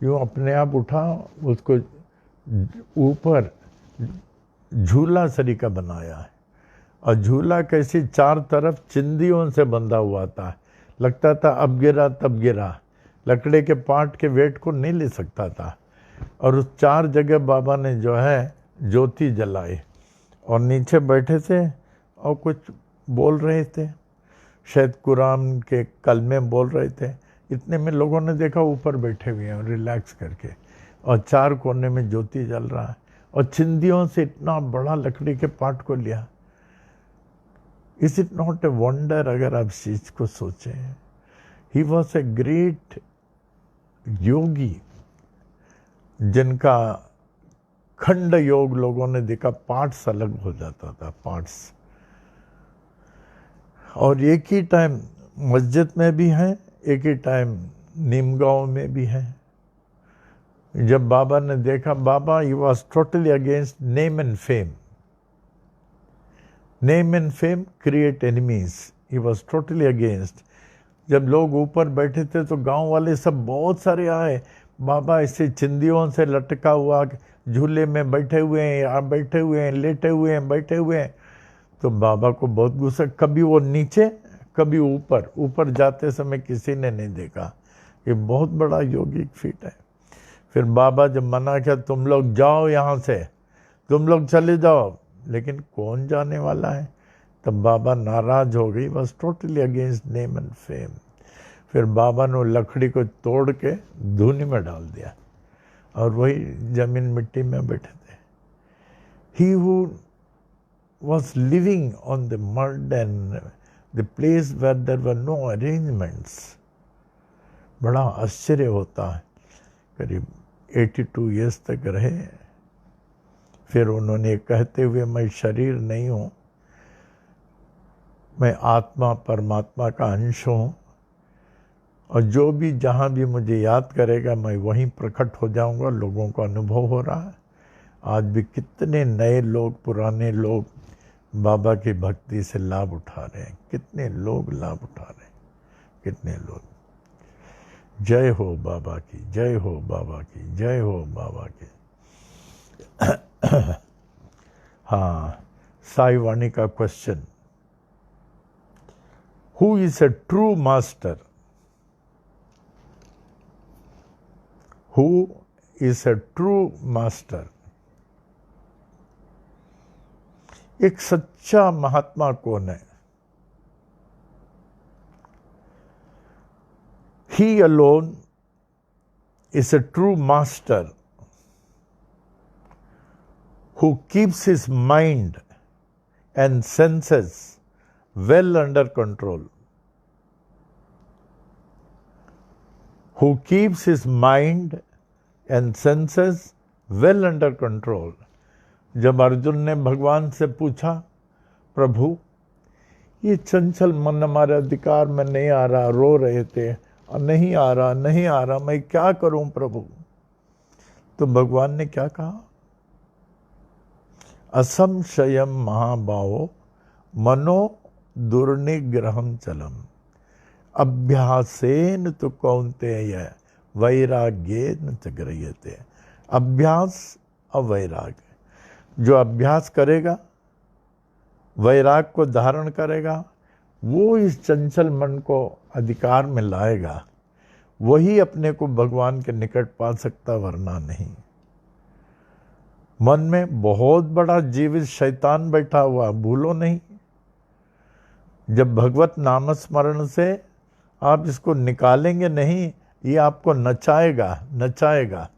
यूँ अपने आप उठा, उसको ऊपर झूला सरीका बनाया है। और झूला कैसी चार तरफ चिंदियों से बंधा हुआ था, लगता था अब गिरा तब गिरा, लकड़े के पार्ट के वेट को नहीं ले सकता था। और उस चार जगह बाबा ने जो है ज्योति जलाई और नीचे बैठे थे और कुछ बोल रहे थे, शायद कुरान के कलमे बोल रहे थे। इतने में लोगों ने देखा ऊपर बैठे हुए हैं रिलैक्स करके, और चार कोने में ज्योति जल रहा है, और चिंदियों से इतना बड़ा लकड़ी के पार्ट को लिया। Is it not a wonder? अगर आप इस चीज को सोचें, ही वॉज ए ग्रेट योगी जिनका खंड योग लोगों ने देखा पार्ट्स अलग हो जाता था, पार्ट्स। और एक ही टाइम मस्जिद में भी हैं, एक ही टाइम नीमगांव में भी हैं। जब बाबा ने देखा, Baba he was totally against name and fame. Name and fame create enemies, he was totally against. जब लोग ऊपर बैठे थे तो गांव वाले सब बहुत सारे आए, बाबा ऐसे चिंदियों से लटका हुआ झूले में बैठे हुए हैं, आप बैठे हुए हैं, लेटे हुए हैं, बैठे हुए हैं। तो बाबा को बहुत गुस्सा, कभी वो नीचे कभी ऊपर, ऊपर जाते समय किसी ने नहीं देखा। ये बहुत बड़ा योगिक फीट है। फिर बाबा जब मना किया, तुम लोग जाओ यहाँ से, तुम लोग चले जाओ, लेकिन कौन जाने वाला है? तब बाबा नाराज हो गई, बस totally against name and fame. फिर बाबा ने लकड़ी को तोड़ के धूनी में डाल दिया और वही जमीन मिट्टी में बैठे थे। He who was living on the mud and the place where there were no arrangements। बड़ा आश्चर्य होता है। करीब 82 ईयर्स तक रहे। फिर उन्होंने कहते हुए, मैं शरीर नहीं हूँ, मैं आत्मा परमात्मा का अंश हूँ, और जो भी जहाँ भी मुझे याद करेगा मैं वहीं प्रकट हो जाऊँगा। लोगों को अनुभव हो रहा है। आज भी कितने नए लोग, पुराने लोग बाबा की भक्ति से लाभ उठा रहे हैं। कितने लोग लाभ उठा रहे हैं, कितने लोग। जय हो बाबा की, जय हो बाबा की, जय हो बाबा की। हाँ, साई वाणी का question, who is a true master? Who is a true master? एक सच्चा महात्मा कौन है? He alone is a true master who keeps his mind and senses well under control. Who keeps his mind and senses well under control. जब अर्जुन ने भगवान से पूछा, प्रभु ये चंचल मन हमारे अधिकार में नहीं आ रहा, रो रहे थे, और नहीं आ रहा, नहीं आ रहा, मैं क्या करूं प्रभु? तो भगवान ने क्या कहा? असंशयम महाबाहो मनो दुर्निग्रहम चलम अभ्यासेन तो कौन्तेय वैराग्येन च गृह्यते। अभ्यास और वैराग्य, जो अभ्यास करेगा, वैराग को धारण करेगा, वो इस चंचल मन को अधिकार में लाएगा, वही अपने को भगवान के निकट पा सकता, वरना नहीं। मन में बहुत बड़ा जीवित शैतान बैठा हुआ, भूलो नहीं। जब भगवत नाम स्मरण से आप इसको निकालेंगे नहीं, ये आपको नचाएगा, नचाएगा।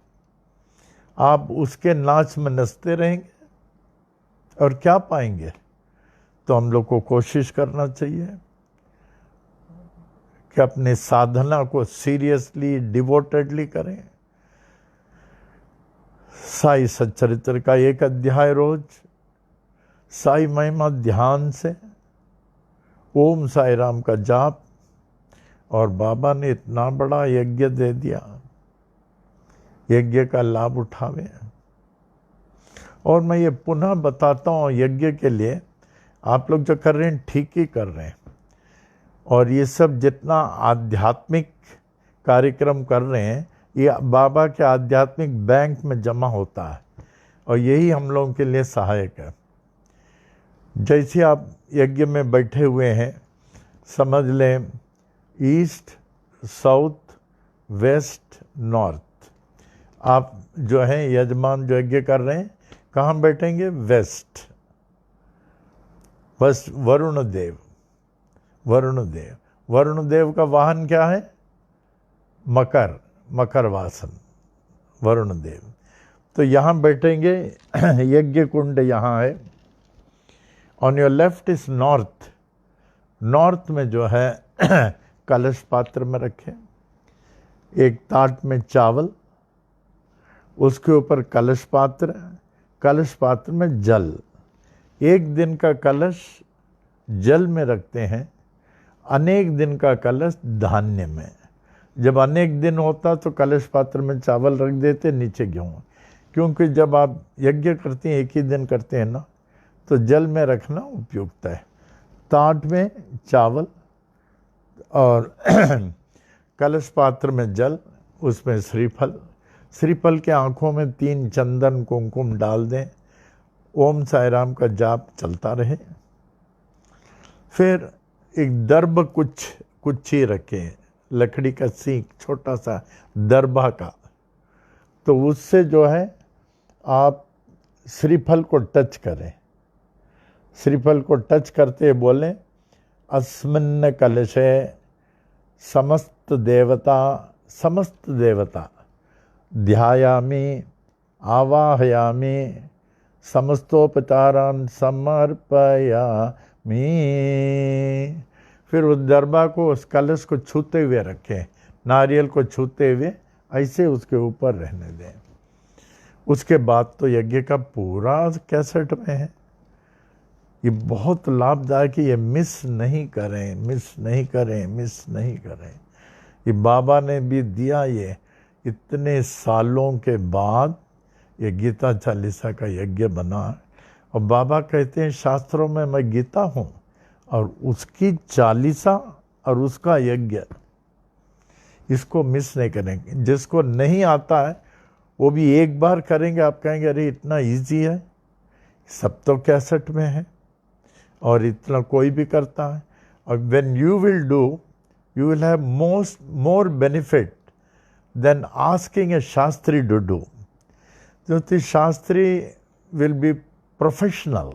आप उसके नाच में नचते रहेंगे और क्या पाएंगे? तो हम लोग को कोशिश करना चाहिए कि अपने साधना को सीरियसली, डिवोटेडली करें। साई सच्चरित्र का एक अध्याय रोज, साई महिमा ध्यान से, ओम साई राम का जाप, और बाबा ने इतना बड़ा यज्ञ दे दिया, यज्ञ का लाभ उठावे। और मैं ये पुनः बताता हूँ, यज्ञ के लिए आप लोग जो कर रहे हैं ठीक ही कर रहे हैं। और ये सब जितना आध्यात्मिक कार्यक्रम कर रहे हैं, ये बाबा के आध्यात्मिक बैंक में जमा होता है और यही हम लोगों के लिए सहायक है। जैसे आप यज्ञ में बैठे हुए हैं, समझ लें ईस्ट, साउथ, वेस्ट, नॉर्थ। आप जो हैं यजमान जो यज्ञ कर रहे हैं, कहाँ बैठेंगे? वेस्ट। बस वरुण देव, वरुण देव, वरुण देव का वाहन क्या है? मकर, मकर वासन, वरुण देव। तो यहाँ बैठेंगे, यज्ञ कुंड यहाँ है। On your left is north. North में जो है कलश पात्र में रखें, एक ताट में चावल, उसके ऊपर कलश पात्र, कलश पात्र में जल। एक दिन का कलश जल में रखते हैं, अनेक दिन का कलश धान्य में। जब अनेक दिन होता तो कलश पात्र में चावल रख देते, नीचे गेहूँ, क्योंकि जब आप यज्ञ करते हैं एक ही दिन करते हैं ना, तो जल में रखना उपयुक्त है। ताट में चावल और कलश पात्र में जल, उसमें श्रीफल। श्रीफल के आँखों में 3 चंदन कुमकुम डाल दें, ओम साई राम का जाप चलता रहे। फिर एक दर्भ कुच्छी रखें, लकड़ी का सींग, छोटा सा दरबा का, तो उससे जो है आप श्रीफल को टच करें। श्रीफल को टच करते बोलें, अस्मिन् कलशे समस्त देवता ध्यायामि आवाहयामि समस्तोपचारान् समर्पयामि। फिर उस दरबा को, उस कलश को छूते हुए रखें, नारियल को छूते हुए ऐसे उसके ऊपर रहने दें। उसके बाद तो यज्ञ का पूरा कैसेट में है। ये बहुत लाभदायक है, ये मिस नहीं करें, मिस नहीं करें, मिस नहीं करें। ये बाबा ने भी दिया, ये इतने सालों के बाद ये गीता चालीसा का यज्ञ बना। और बाबा कहते हैं शास्त्रों में मैं गीता हूँ और उसकी चालीसा और उसका यज्ञ, इसको मिस नहीं करेंगे। जिसको नहीं आता है वो भी एक बार करेंगे, आप कहेंगे अरे इतना इजी है, सब तो कैसेट में है और इतना कोई भी करता है। और when you will do, you will have more benefit then asking a shastri to do. क्योंकि shastri will be professional,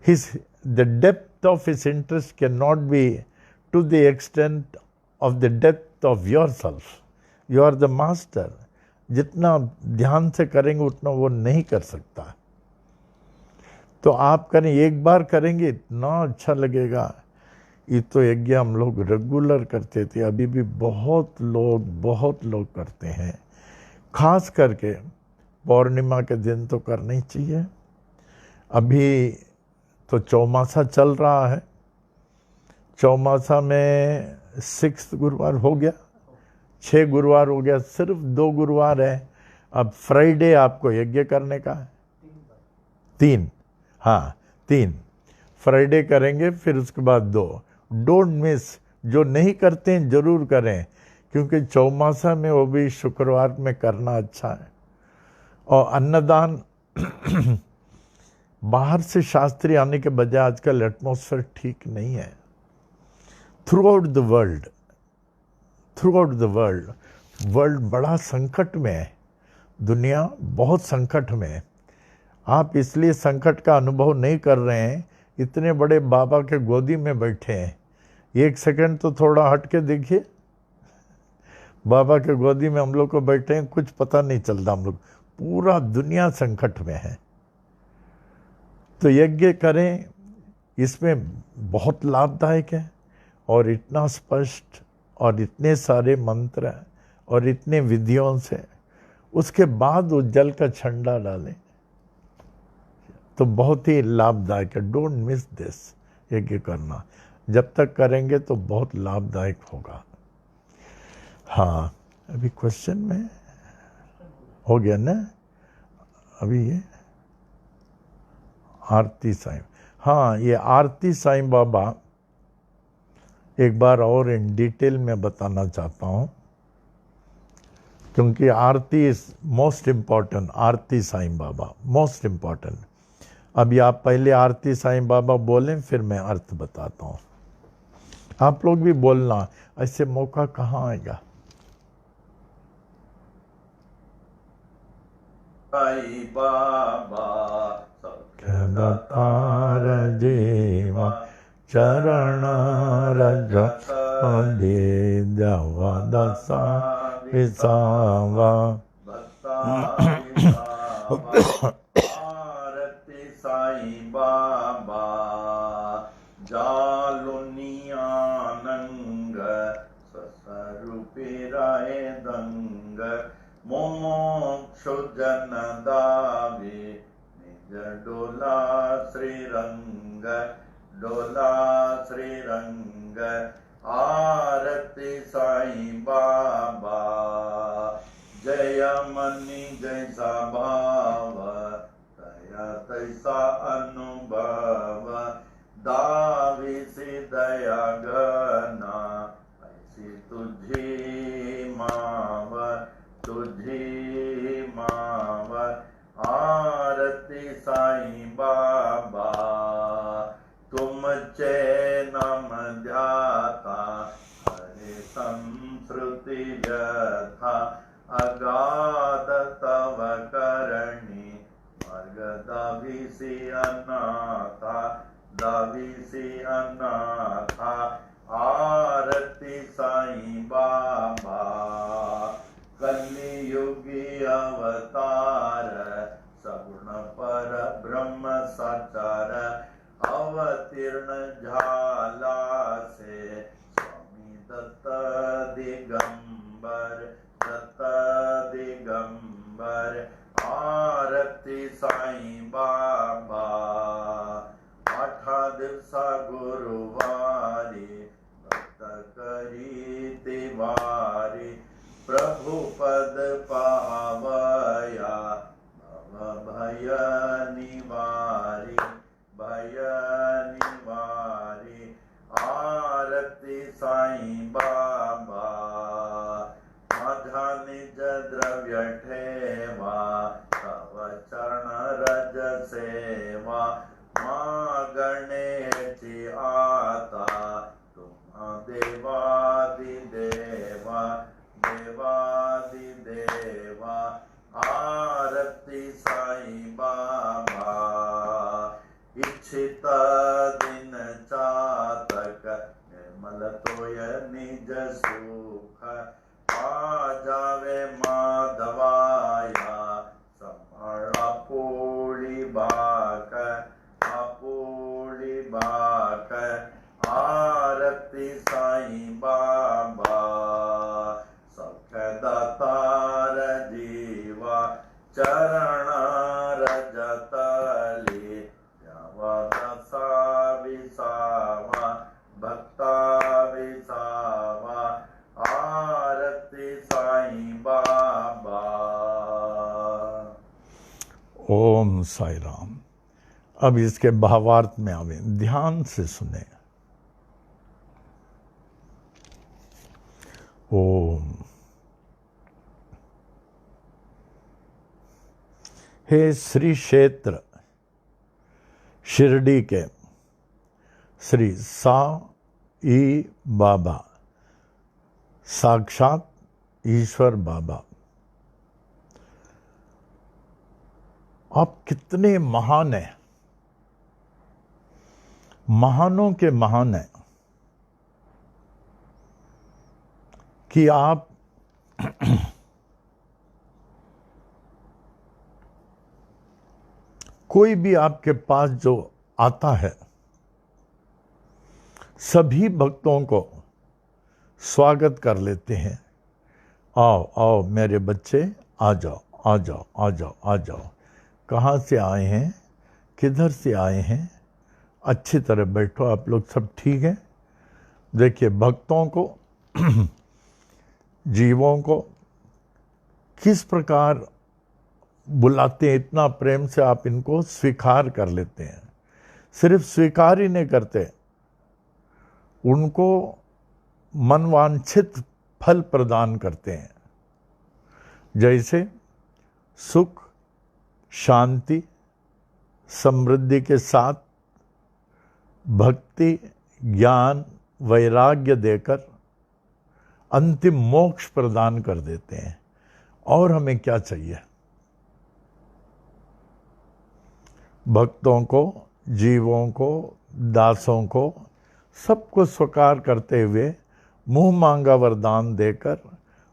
the depth of his interest cannot be to the extent of the depth of yourself. You are the master. जितना ध्यान से करेंगे उतना वो नहीं कर सकता। तो आप करें, एक बार करेंगे इतना अच्छा लगेगा। ये तो यज्ञ हम लोग रेगुलर करते थे, अभी भी बहुत लोग करते हैं। खास करके पौर्णिमा के दिन तो करना ही चाहिए। अभी तो चौमासा चल रहा है, चौमासा में 6 गुरुवार हो गया, 6 गुरुवार हो गया, सिर्फ 2 गुरुवार है। अब फ्राइडे आपको यज्ञ करने का है, 3, हाँ 3 फ्राइडे करेंगे, फिर उसके बाद 2। डोंट मिस, जो नहीं करते हैं जरूर करें, क्योंकि चौमासा में वो भी शुक्रवार में करना अच्छा है। और अन्नदान बाहर से शास्त्री आने के बजाय आजकल एटमॉस्फेयर ठीक नहीं है। थ्रू आउट द वर्ल्ड बड़ा संकट में है, दुनिया बहुत संकट में है। आप इसलिए संकट का अनुभव नहीं कर रहे हैं, इतने बड़े बाबा के गोदी में बैठे हैं। 1 सेकंड तो थोड़ा हट के देखिए, बाबा के गोदी में हम लोग को बैठे हैं, कुछ पता नहीं चलता हम लोग, पूरा दुनिया संकट में है। तो यज्ञ करें, इसमें बहुत लाभदायक है और इतना स्पष्ट और इतने सारे मंत्र और इतने विधियों से। उसके बाद वो जल का छंडा डालें तो बहुत ही लाभदायक है। डोंट मिस दिस, यज्ञ करना जब तक करेंगे तो बहुत लाभदायक होगा। हाँ, अभी क्वेश्चन में हो गया ना, अभी ये आरती साईं, हाँ ये आरती साईं बाबा एक बार और इन डिटेल में बताना चाहता हूँ, क्योंकि aarti is most important. Aarti Sai Baba most important. अभी आप पहले आरती साईं बाबा बोलें, फिर मैं अर्थ बताता हूँ। आप लोग भी बोलना, ऐसे मौका कहाँ आएगा। साई बाबा दातार जीवा चरण रज दे देवा दसा विसावा। आरती साई बाबा जालुनिया नंग ससरुपिराय दंग मोक्ष जन दावे निज डोला श्रीरंग डोला श्रीरंग। आरती साई बाबा जय मनी जैसा भाव दया तैसा अनुभव दावी से दया गना ऐसी तुझी माव तुझी माव। आरती साई बाबा तुम नाम ध्याता हरे संस्कृति व्यथा अगाध तव करणी मार्ग दाविसी अनाथा दाविसी अनाथा। आरती साई बाबा कलियुगी अवतार सगुण पर ब्रह्म साचार अवतीर्ण झाला से स्वामी दत्त दिगंबर दत्त दिगंबर। आरती साई बाबा 8 दिवसा गुरुवारी भक्त करी तिवारी प्रभु पद पावया भव भय निवारी भय निवारी। आरती साई बाबा माझा निज द्रव्य ठेवा तव चरण रज सेवा मागणेची आता तुम्हा देवादि देवा देवादि देवा। आरती साई बाबा इच्छित दिन चातक निर्मल तोय निज सुख आ जावे माधवाया संभाळा पोळी बाक आपोळी बाक। आरती साई बाबा सौख्य दातार जीवा चरण रजतली द्यावा दसा विसावा भक्ता विसावा। आरती साई बाबा। ओम साई राम। अब इसके भावार्थ में आवे, ध्यान से सुने। ओम। हे श्री क्षेत्र शिरडी के श्री साई बाबा, साक्षात ईश्वर बाबा, आप कितने महान हैं, महानों के महान हैं कि आप कोई भी आपके पास जो आता है सभी भक्तों को स्वागत कर लेते हैं। आओ आओ मेरे बच्चे, आ जाओ आ जाओ आ जाओ आ जाओ। कहाँ से आए हैं, किधर से आए हैं, अच्छी तरह बैठो, आप लोग सब ठीक हैं। देखिए भक्तों को जीवों को किस प्रकार बुलाते हैं, इतना प्रेम से आप इनको स्वीकार कर लेते हैं। सिर्फ स्वीकार ही नहीं करते, उनको मनवांछित फल प्रदान करते हैं, जैसे सुख, शांति, समृद्धि के साथ भक्ति, ज्ञान, वैराग्य देकर अंतिम मोक्ष प्रदान कर देते हैं। और हमें क्या चाहिए? भक्तों को, जीवों को, दासों को, सबको स्वीकार करते हुए मुंह मांगा वरदान देकर,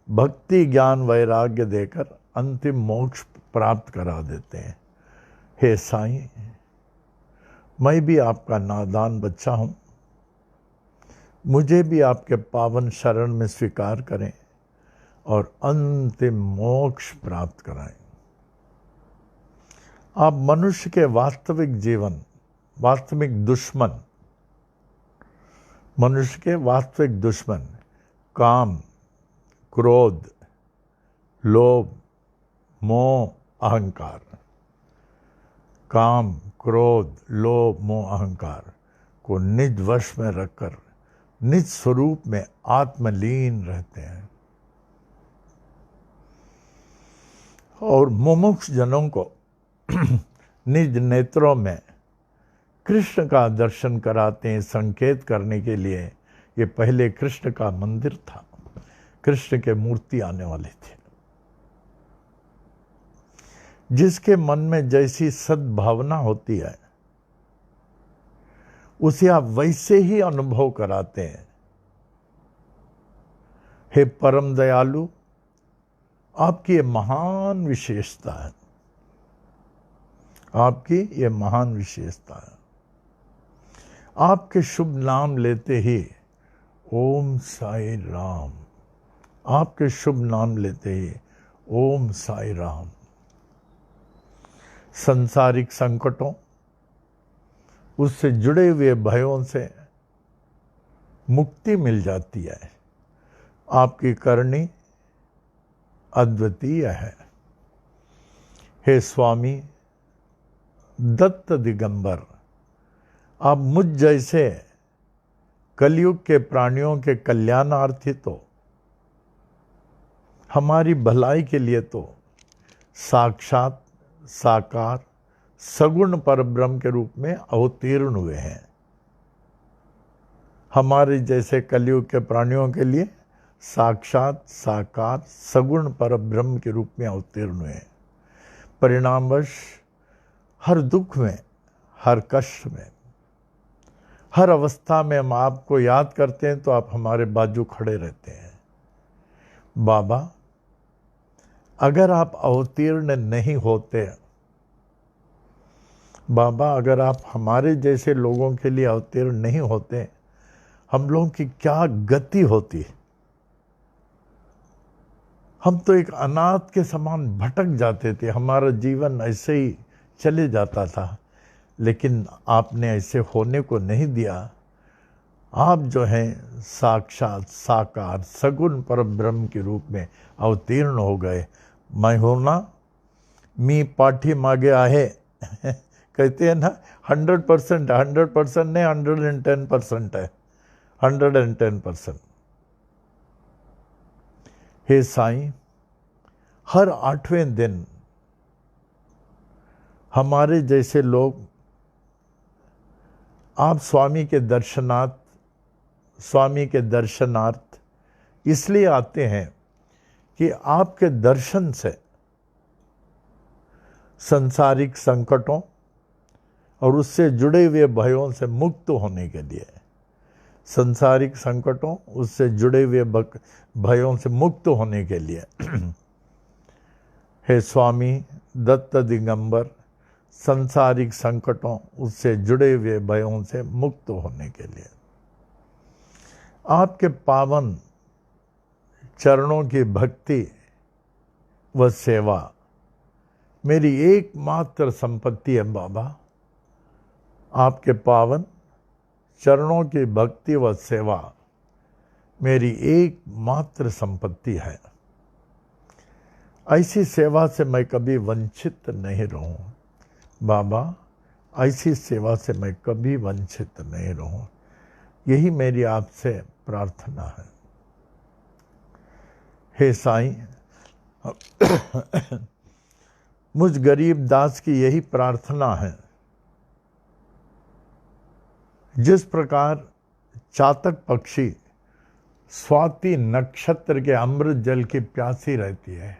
भक्ति, ज्ञान, वैराग्य देकर अंतिम मोक्ष प्राप्त करा देते हैं। हे साईं, मैं भी आपका नादान बच्चा हूँ, मुझे भी आपके पावन शरण में स्वीकार करें और अंतिम मोक्ष प्राप्त कराएं। आप मनुष्य के वास्तविक जीवन, वास्तविक दुश्मन, मनुष्य के वास्तविक दुश्मन काम, क्रोध, लोभ, मोह, अहंकार, काम, क्रोध, लोभ, मोह, अहंकार को निज वश में रखकर निज स्वरूप में आत्मलीन रहते हैं। और मुमुक्ष जनों को निज नेत्रों में कृष्ण का दर्शन कराते हैं। संकेत करने के लिए ये पहले कृष्ण का मंदिर था, कृष्ण के मूर्ति आने वाली थी। जिसके मन में जैसी सद्भावना होती है उसे आप वैसे ही अनुभव कराते हैं। हे परम दयालु, आपकी ये महान विशेषता है, आपकी ये महान विशेषता है। आपके शुभ नाम लेते ही ओम साई राम, आपके शुभ नाम लेते ही ओम साई राम, संसारिक संकटों, उससे जुड़े हुए भयों से मुक्ति मिल जाती है। आपकी करनी अद्वितीय है। हे स्वामी दत्त दिगंबर, आप मुझ जैसे कलयुग के प्राणियों के कल्याणार्थी तो, हमारी भलाई के लिए तो साक्षात साकार सगुण परब्रह्म के रूप में अवतीर्ण हुए हैं। हमारे जैसे कलयुग के प्राणियों के लिए साक्षात साकार सगुण परब्रह्म के रूप में अवतीर्ण हुए हैं। परिणामवश हर दुख में, हर कष्ट में, हर अवस्था में हम आपको याद करते हैं तो आप हमारे बाजू खड़े रहते हैं। बाबा, अगर आप अवतीर्ण नहीं होते, बाबा अगर आप हमारे जैसे लोगों के लिए अवतीर्ण नहीं होते, हम लोगों की क्या गति होती। हम तो एक अनाथ के समान भटक जाते थे, हमारा जीवन ऐसे ही चले जाता था। लेकिन आपने ऐसे होने को नहीं दिया। आप जो हैं साक्षात साकार सगुण परब्रह्म के रूप में अवतीर्ण हो गए। मैं हूं ना, मी पाठी मागे आहे कहते हैं ना, 100%, 100% नहीं 110% है, 110%। हे साईं, हर 8वें दिन हमारे जैसे लोग आप स्वामी के दर्शनार्थ इसलिए आते हैं कि आपके दर्शन से संसारिक संकटों और उससे जुड़े हुए भयों से मुक्त होने के लिए, संसारिक संकटों उससे जुड़े हुए भयों से मुक्त होने के लिए हे स्वामी दत्त दिगंबर, संसारिक संकटों उससे जुड़े हुए भयों से मुक्त होने के लिए आपके पावन चरणों की भक्ति व सेवा मेरी एकमात्र संपत्ति है। बाबा, आपके पावन चरणों की भक्ति व सेवा मेरी एकमात्र संपत्ति है। ऐसी सेवा से मैं कभी वंचित नहीं रहूं। बाबा, ऐसी सेवा से मैं कभी वंचित नहीं रहूं, यही मेरी आपसे प्रार्थना है। हे साईं, मुझ गरीब दास की यही प्रार्थना है। जिस प्रकार चातक पक्षी स्वाति नक्षत्र के अमृत जल की प्यासी रहती है,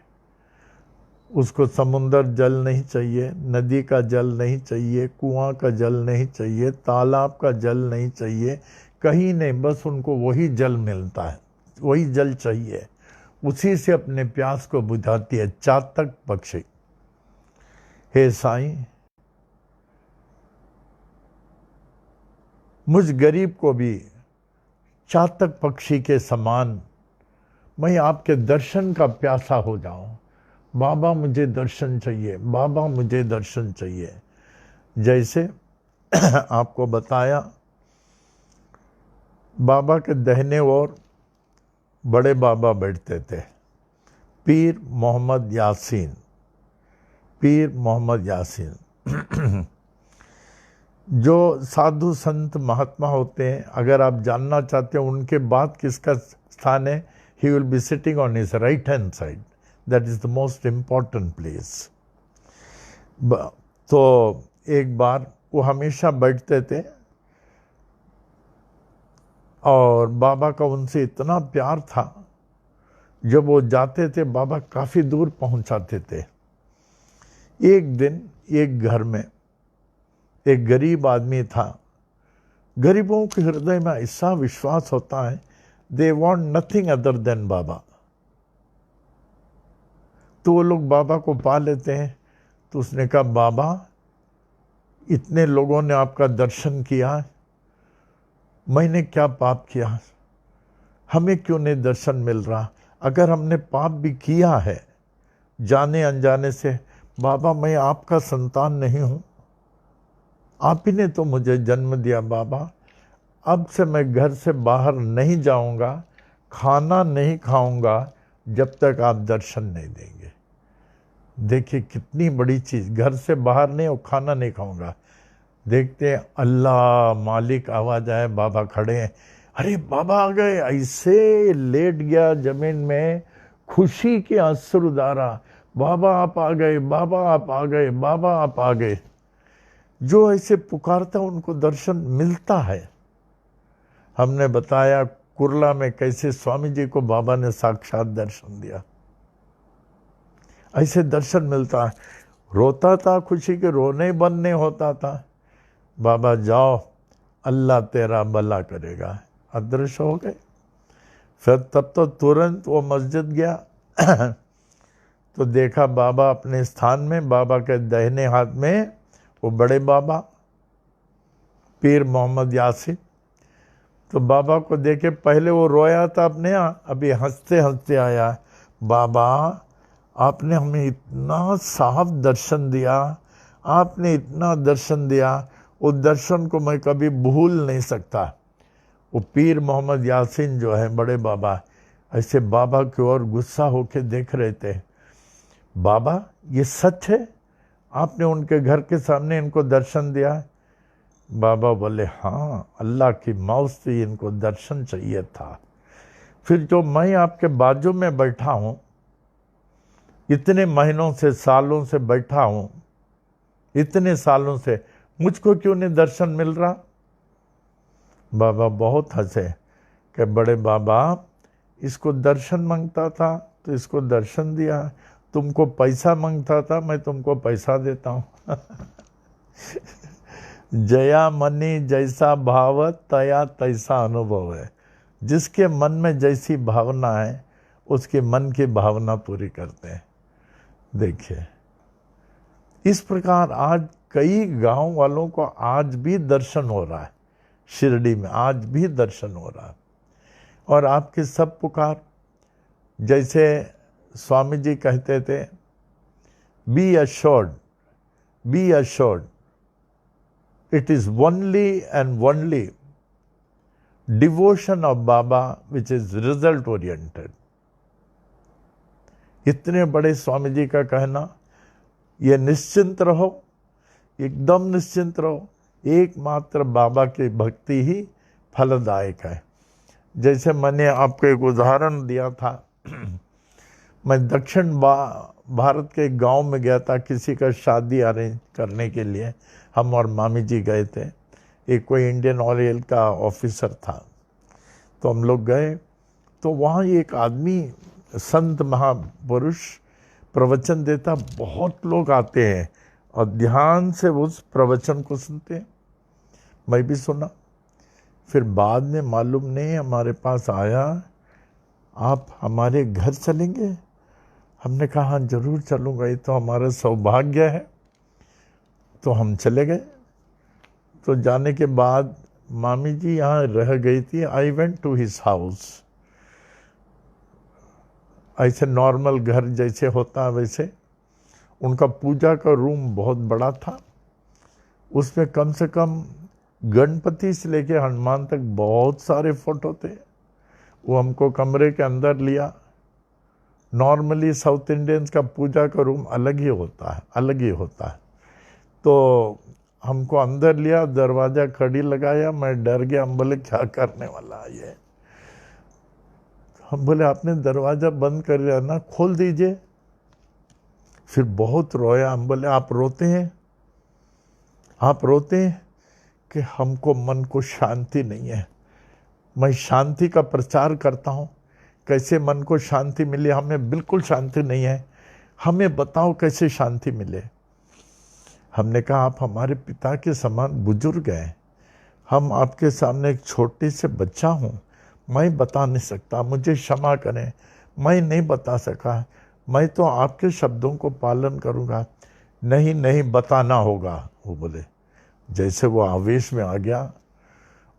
उसको समुंदर जल नहीं चाहिए, नदी का जल नहीं चाहिए, कुआं का जल नहीं चाहिए, तालाब का जल नहीं चाहिए, कहीं नहीं, बस उनको वही जल मिलता है, वही जल चाहिए, उसी से अपने प्यास को बुझाती है चातक पक्षी। हे साईं, मुझ गरीब को भी चातक पक्षी के समान मैं आपके दर्शन का प्यासा हो जाऊं। बाबा मुझे दर्शन चाहिए, बाबा मुझे दर्शन चाहिए। जैसे आपको बताया, बाबा के दाहिने ओर बड़े बाबा बैठते थे, पीर मोहम्मद यासीन, पीर मोहम्मद यासीन। जो साधु संत महात्मा होते हैं, अगर आप जानना चाहते हैं उनके बाद किसका स्थान है, he will be sitting on his right hand side, that is the most important place. तो एक बार वो हमेशा बैठते थे और बाबा का उनसे इतना प्यार था, जब वो जाते थे बाबा काफ़ी दूर पहुंचाते थे। एक दिन एक घर में एक गरीब आदमी था। गरीबों के हृदय में ऐसा विश्वास होता है, they want nothing other than Baba. तो वो लोग बाबा को पा लेते हैं। तो उसने कहा, बाबा इतने लोगों ने आपका दर्शन किया, मैंने क्या पाप किया, हमें क्यों नहीं दर्शन मिल रहा? अगर हमने पाप भी किया है जाने अनजाने से, बाबा मैं आपका संतान नहीं हूँ, आप ही ने तो मुझे जन्म दिया बाबा, अब से मैं घर से बाहर नहीं जाऊंगा, खाना नहीं खाऊंगा जब तक आप दर्शन नहीं देंगे। देखिए कितनी बड़ी चीज़, घर से बाहर नहीं और खाना नहीं खाऊंगा। देखते हैं अल्लाह मालिक आवाज़ आए, बाबा खड़े हैं, अरे बाबा आ गए, ऐसे लेट गया जमीन में, खुशी के अश्रुधारा, बाबा आप आ गए, बाबा आप आ गए, बाबा आप आ गए। जो ऐसे पुकारता उनको दर्शन मिलता है। हमने बताया कुर्ला में कैसे स्वामी जी को बाबा ने साक्षात दर्शन दिया। ऐसे दर्शन मिलता है। रोता था खुशी के, रोने बंद नहीं होता था। बाबा जाओ, अल्लाह तेरा भला करेगा, अदृश्य हो गए। फिर तब तो तुरंत वो मस्जिद गया तो देखा बाबा अपने स्थान में, बाबा के दाहिने हाथ में वो बड़े बाबा पीर मोहम्मद यासीन। तो बाबा को देखे, पहले वो रोया था अपने यहाँ, अभी हंसते हंसते आया, बाबा आपने हमें इतना साफ दर्शन दिया, आपने इतना दर्शन दिया, वो दर्शन को मैं कभी भूल नहीं सकता। वो पीर मोहम्मद यासीन जो है बड़े बाबा, ऐसे बाबा की ओर गुस्सा होके देख रहे थे। बाबा ये सच है, आपने उनके घर के सामने इनको दर्शन दिया? बाबा बोले, हाँ, अल्लाह की मौत से इनको दर्शन चाहिए था। फिर जो मैं आपके बाजू में बैठा हूँ, इतने महीनों से सालों से बैठा हूँ, इतने सालों से मुझको क्यों नहीं दर्शन मिल रहा? बाबा बहुत हंसे कि बड़े बाबा इसको दर्शन मांगता था तो इसको दर्शन दिया, तुमको पैसा मांगता था मैं तुमको पैसा देता हूँ। जया मनी जैसा भाव तया तैसा अनुभव है। जिसके मन में जैसी भावना है उसके मन की भावना पूरी करते हैं। देखिए इस प्रकार आज कई गांव वालों को आज भी दर्शन हो रहा है, शिरडी में आज भी दर्शन हो रहा है। और आपके सब पुकार, जैसे स्वामी जी कहते थे, B assured, B assured, it is only and only devotion of Baba which is result oriented. इतने बड़े स्वामी जी का कहना, ये निश्चिंत रहो, एकदम निश्चिंत रहो, एकमात्र बाबा की भक्ति ही फलदायक है। जैसे मैंने आपको एक उदाहरण दिया था, मैं दक्षिण भारत के गांव में गया था, किसी का शादी अरेंज करने के लिए हम और मामी जी गए थे। एक कोई इंडियन ऑयल का ऑफिसर था, तो हम लोग गए, तो वहाँ एक आदमी संत महापुरुष प्रवचन देता, बहुत लोग आते हैं और ध्यान से उस प्रवचन को सुनते हैं। मैं भी सुना, फिर बाद में मालूम नहीं हमारे पास आया, आप हमारे घर चलेंगे? हमने कहा हाँ जरूर चलूँगा, ये तो हमारा सौभाग्य है। तो हम चले गए। तो जाने के बाद मामी जी यहाँ रह गई थी। I went to his house. ऐसे नॉर्मल घर जैसे होता है वैसे। उनका पूजा का रूम बहुत बड़ा था, उसमें कम से कम गणपति से लेके हनुमान तक बहुत सारे फोटो थे। वो हमको कमरे के अंदर लिया। नॉर्मली साउथ इंडियंस का पूजा का रूम अलग ही होता है, अलग ही होता है। तो हमको अंदर लिया, दरवाजा कड़ी लगाया, मैं डर गया। हम बोले क्या करने वाला है ये? हम बोले आपने दरवाजा बंद कर दिया ना, खोल दीजिए। फिर बहुत रोया। हम बोले आप रोते हैं, आप रोते हैं कि हमको मन को शांति नहीं है। मैं शांति का प्रचार करता हूँ, कैसे मन को शांति मिले? हमें बिल्कुल शांति नहीं है, हमें बताओ कैसे शांति मिले। हमने कहा आप हमारे पिता के समान बुजुर्ग हैं, हम आपके सामने एक छोटे से बच्चा हूँ, मैं बता नहीं सकता, मुझे क्षमा करें, मैं नहीं बता सका, मैं तो आपके शब्दों को पालन करूँगा। नहीं नहीं बताना होगा, वो बोले। जैसे वो आवेश में आ गया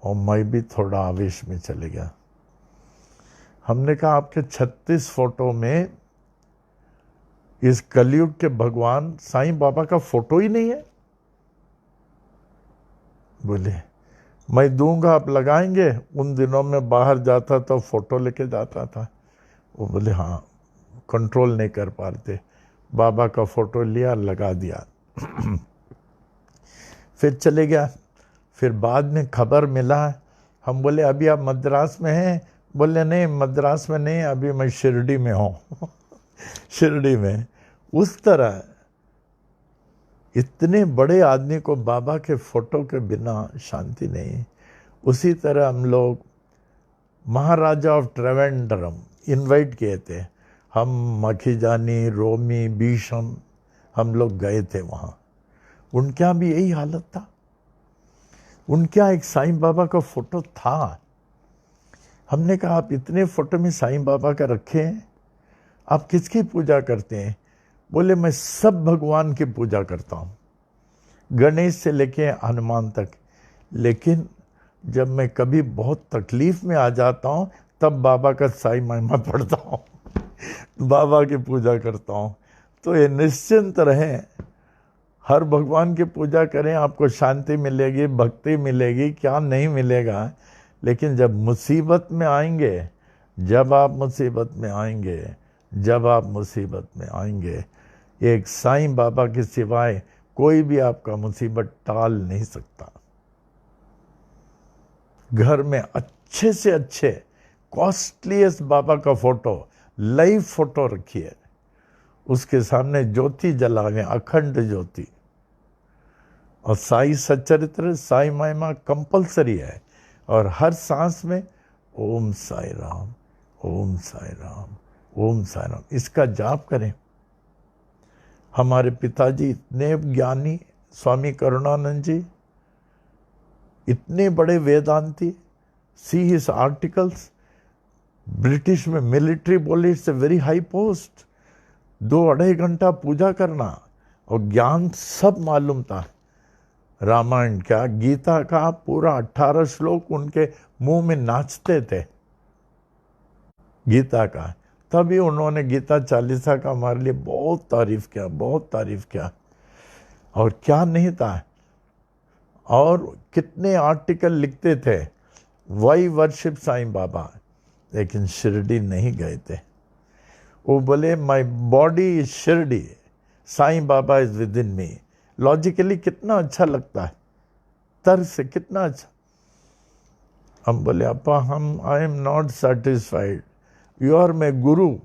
और मैं भी थोड़ा आवेश में चले गया। हमने कहा आपके 36 फोटो में इस कलयुग के भगवान साईं बाबा का फोटो ही नहीं है। बोले मैं दूंगा, आप लगाएंगे? उन दिनों में बाहर जाता तो फोटो लेके जाता था। वो बोले हाँ, कंट्रोल नहीं कर पाते। बाबा का फोटो लिया, लगा दिया। फिर चले गया। फिर बाद में खबर मिला, हम बोले अभी आप मद्रास में हैं? बोले नहीं मद्रास में नहीं, अभी मैं शिरडी में हूँ। शिरडी में। उस तरह इतने बड़े आदमी को बाबा के फोटो के बिना शांति नहीं। उसी तरह हम लोग महाराजा ऑफ ट्रिवेंड्रम इनवाइट किए थे, हम मखीजानी, रोमी, भीषम, हम लोग गए थे वहाँ। उनके यहाँ भी यही हालत था। उनके यहाँ एक साईं बाबा का फोटो था। हमने कहा आप इतने फोटो में साईं बाबा का रखे हैं, आप किसकी पूजा करते हैं? बोले मैं सब भगवान की पूजा करता हूँ, गणेश से लेके हनुमान तक। लेकिन जब मैं कभी बहुत तकलीफ में आ जाता हूँ तब बाबा का साईं महिमा पढ़ता हूँ, बाबा की पूजा करता हूँ। तो ये निश्चिंत रहें, हर भगवान की पूजा करें, आपको शांति मिलेगी, भक्ति मिलेगी, क्या नहीं मिलेगा। लेकिन जब मुसीबत में आएंगे, जब आप मुसीबत में आएंगे, जब आप मुसीबत में आएंगे, एक साईं बाबा के सिवाय कोई भी आपका मुसीबत टाल नहीं सकता। घर में अच्छे से अच्छे कॉस्टलीस्ट बाबा का फोटो, लाइव फोटो रखिए, उसके सामने ज्योति जलावें, अखंड ज्योति। और साई सच्चरित्र, साई महिमा कंपलसरी है। और हर सांस में ओम साई राम, ओम साई राम, ओम साई राम, इसका जाप करें। हमारे पिताजी इतने ज्ञानी, स्वामी करुणानंद जी इतने बड़े Vedanti, see his articles. British में मिलिट्री बोले it's a very high post. 2-2.5 घंटा पूजा करना और ज्ञान सब मालूम था। रामायण क्या, गीता का पूरा 18 श्लोक उनके मुंह में नाचते थे गीता का। तभी उन्होंने गीता चालीसा का हमारे लिए बहुत तारीफ किया, बहुत तारीफ किया। और क्या नहीं था, और कितने आर्टिकल लिखते थे, वाई वर्शिप साईं बाबा। लेकिन शिरडी नहीं गए थे। वो बोले my body is Shirdi, Sai Baba is within me. Logically कितना अच्छा लगता है, तर्क से कितना अच्छा। हम बोले अपा हम I am not satisfied, you are my guru.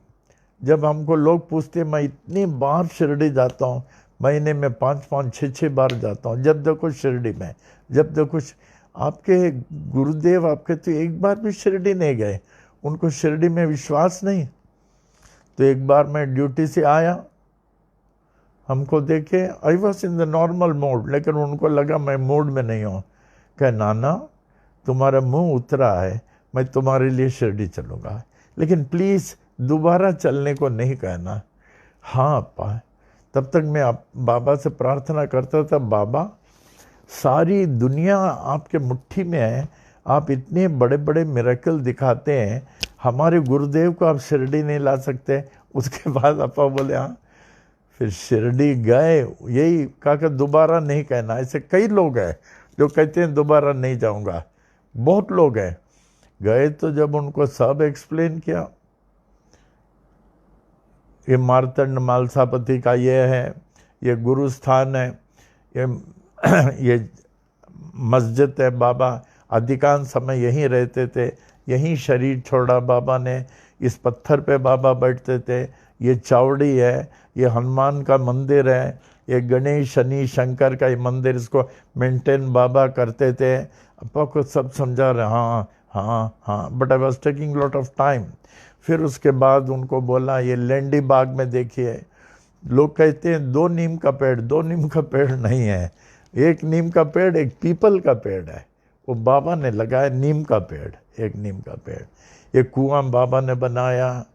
जब हमको लोग पूछते मैं इतनी बार शिरडी जाता हूँ, महीने में 5-5, 6-6 बार जाता हूँ, जब देखो शिरडी में, जब देखो आपके गुरुदेव आपके तो एक बार भी शिरडी नहीं गए, उनको शिरडी में विश्वास नहीं। तो एक बार मैं ड्यूटी से आया, हमको देखे, I was in the normal mode, लेकिन उनको लगा मैं मूड में नहीं हूँ। कहे नाना तुम्हारा मुंह उतरा है, मैं तुम्हारे लिए शिरडी चलूँगा, लेकिन प्लीज़ दोबारा चलने को नहीं कहना। हाँ अप्पा। तब तक मैं बाबा से प्रार्थना करता था, बाबा सारी दुनिया आपके मुट्ठी में है, आप इतने बड़े बड़े मिरेकल दिखाते हैं, हमारे गुरुदेव को आप शिरडी नहीं ला सकते। उसके बाद अप्पा बोले हाँ। फिर शिरडी गए, यही कहा कि दोबारा नहीं कहना। ऐसे कई लोग हैं जो कहते हैं दोबारा नहीं जाऊंगा, बहुत लोग हैं। गए तो जब उनको सब एक्सप्लेन किया, ये मार्तंड मालसापति का ये है, ये गुरु स्थान है, ये मस्जिद है, बाबा अधिकांश समय यहीं रहते थे, यहीं शरीर छोड़ा बाबा ने, इस पत्थर पे बाबा बैठते थे, ये चावड़ी है, ये हनुमान का मंदिर है, ये गणेश शनि शंकर का ये मंदिर, इसको मेंटेन बाबा करते थे। अपा को सब समझा रहे, हाँ हाँ हाँ, but I was taking lot of time. फिर उसके बाद उनको बोला ये लेंडी बाग में देखिए, लोग कहते हैं 2 नीम का पेड़, 2 नीम का पेड़ नहीं है, 1 नीम का पेड़, 1 पीपल का पेड़ है, वो बाबा ने लगाया नीम का पेड़, 1 नीम का पेड़। ये कुआं बाबा ने बनाया।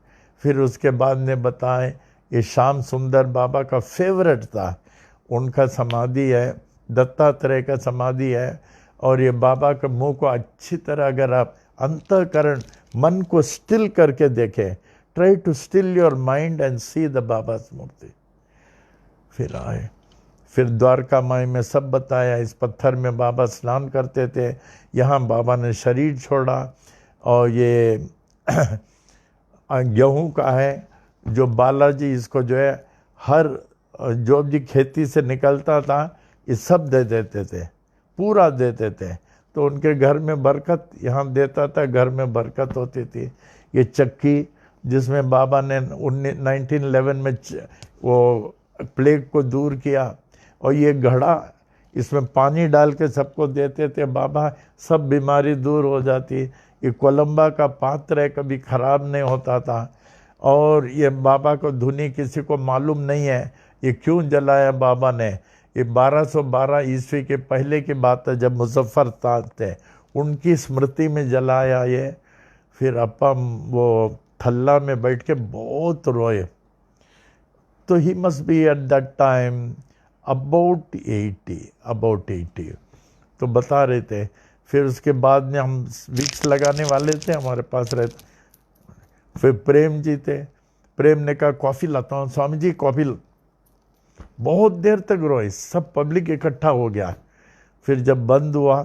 फिर उसके बाद ने बताए ये श्याम सुंदर बाबा का फेवरेट था, उनका समाधि है, दत्तात्रेय का समाधि है। और ये बाबा के मुंह को अच्छी तरह अगर आप अंतःकरण मन को स्टिल करके देखें, try to still your mind and see the Baba's murti. फिर आए, फिर द्वारका माई में सब बताया, इस पत्थर में बाबा स्नान करते थे, यहाँ बाबा ने शरीर छोड़ा। और ये गेहूं का है, जो बालाजी इसको जो है हर जो भी खेती से निकलता था ये सब दे देते थे, पूरा देते थे। तो उनके घर में बरकत, यहाँ देता था, घर में बरकत होती थी। ये चक्की जिसमें बाबा ने 1911 में वो प्लेग को दूर किया, और ये घड़ा, इसमें पानी डाल के सबको देते थे बाबा, सब बीमारी दूर हो जाती। ये कोलंबा का पात्र है, कभी खराब नहीं होता था। और ये बाबा को धुनी किसी को मालूम नहीं है, ये क्यों जलाया बाबा ने। ये 1212 ईस्वी के पहले की बात है, जब मुजफ्फर ताज थे, उनकी स्मृति में जलाया ये। फिर अपा वो थल्ला में बैठ के बहुत रोए। तो ही must B eight that time about 80। तो बता रहे थे। फिर उसके बाद में हम विक्स लगाने वाले थे, हमारे पास रहते। फिर प्रेम जी थे, प्रेम ने कहा कॉफ़ी लाता हूँ, स्वामी जी कॉफ़ी। बहुत देर तक रोए, सब पब्लिक इकट्ठा हो गया। फिर जब बंद हुआ,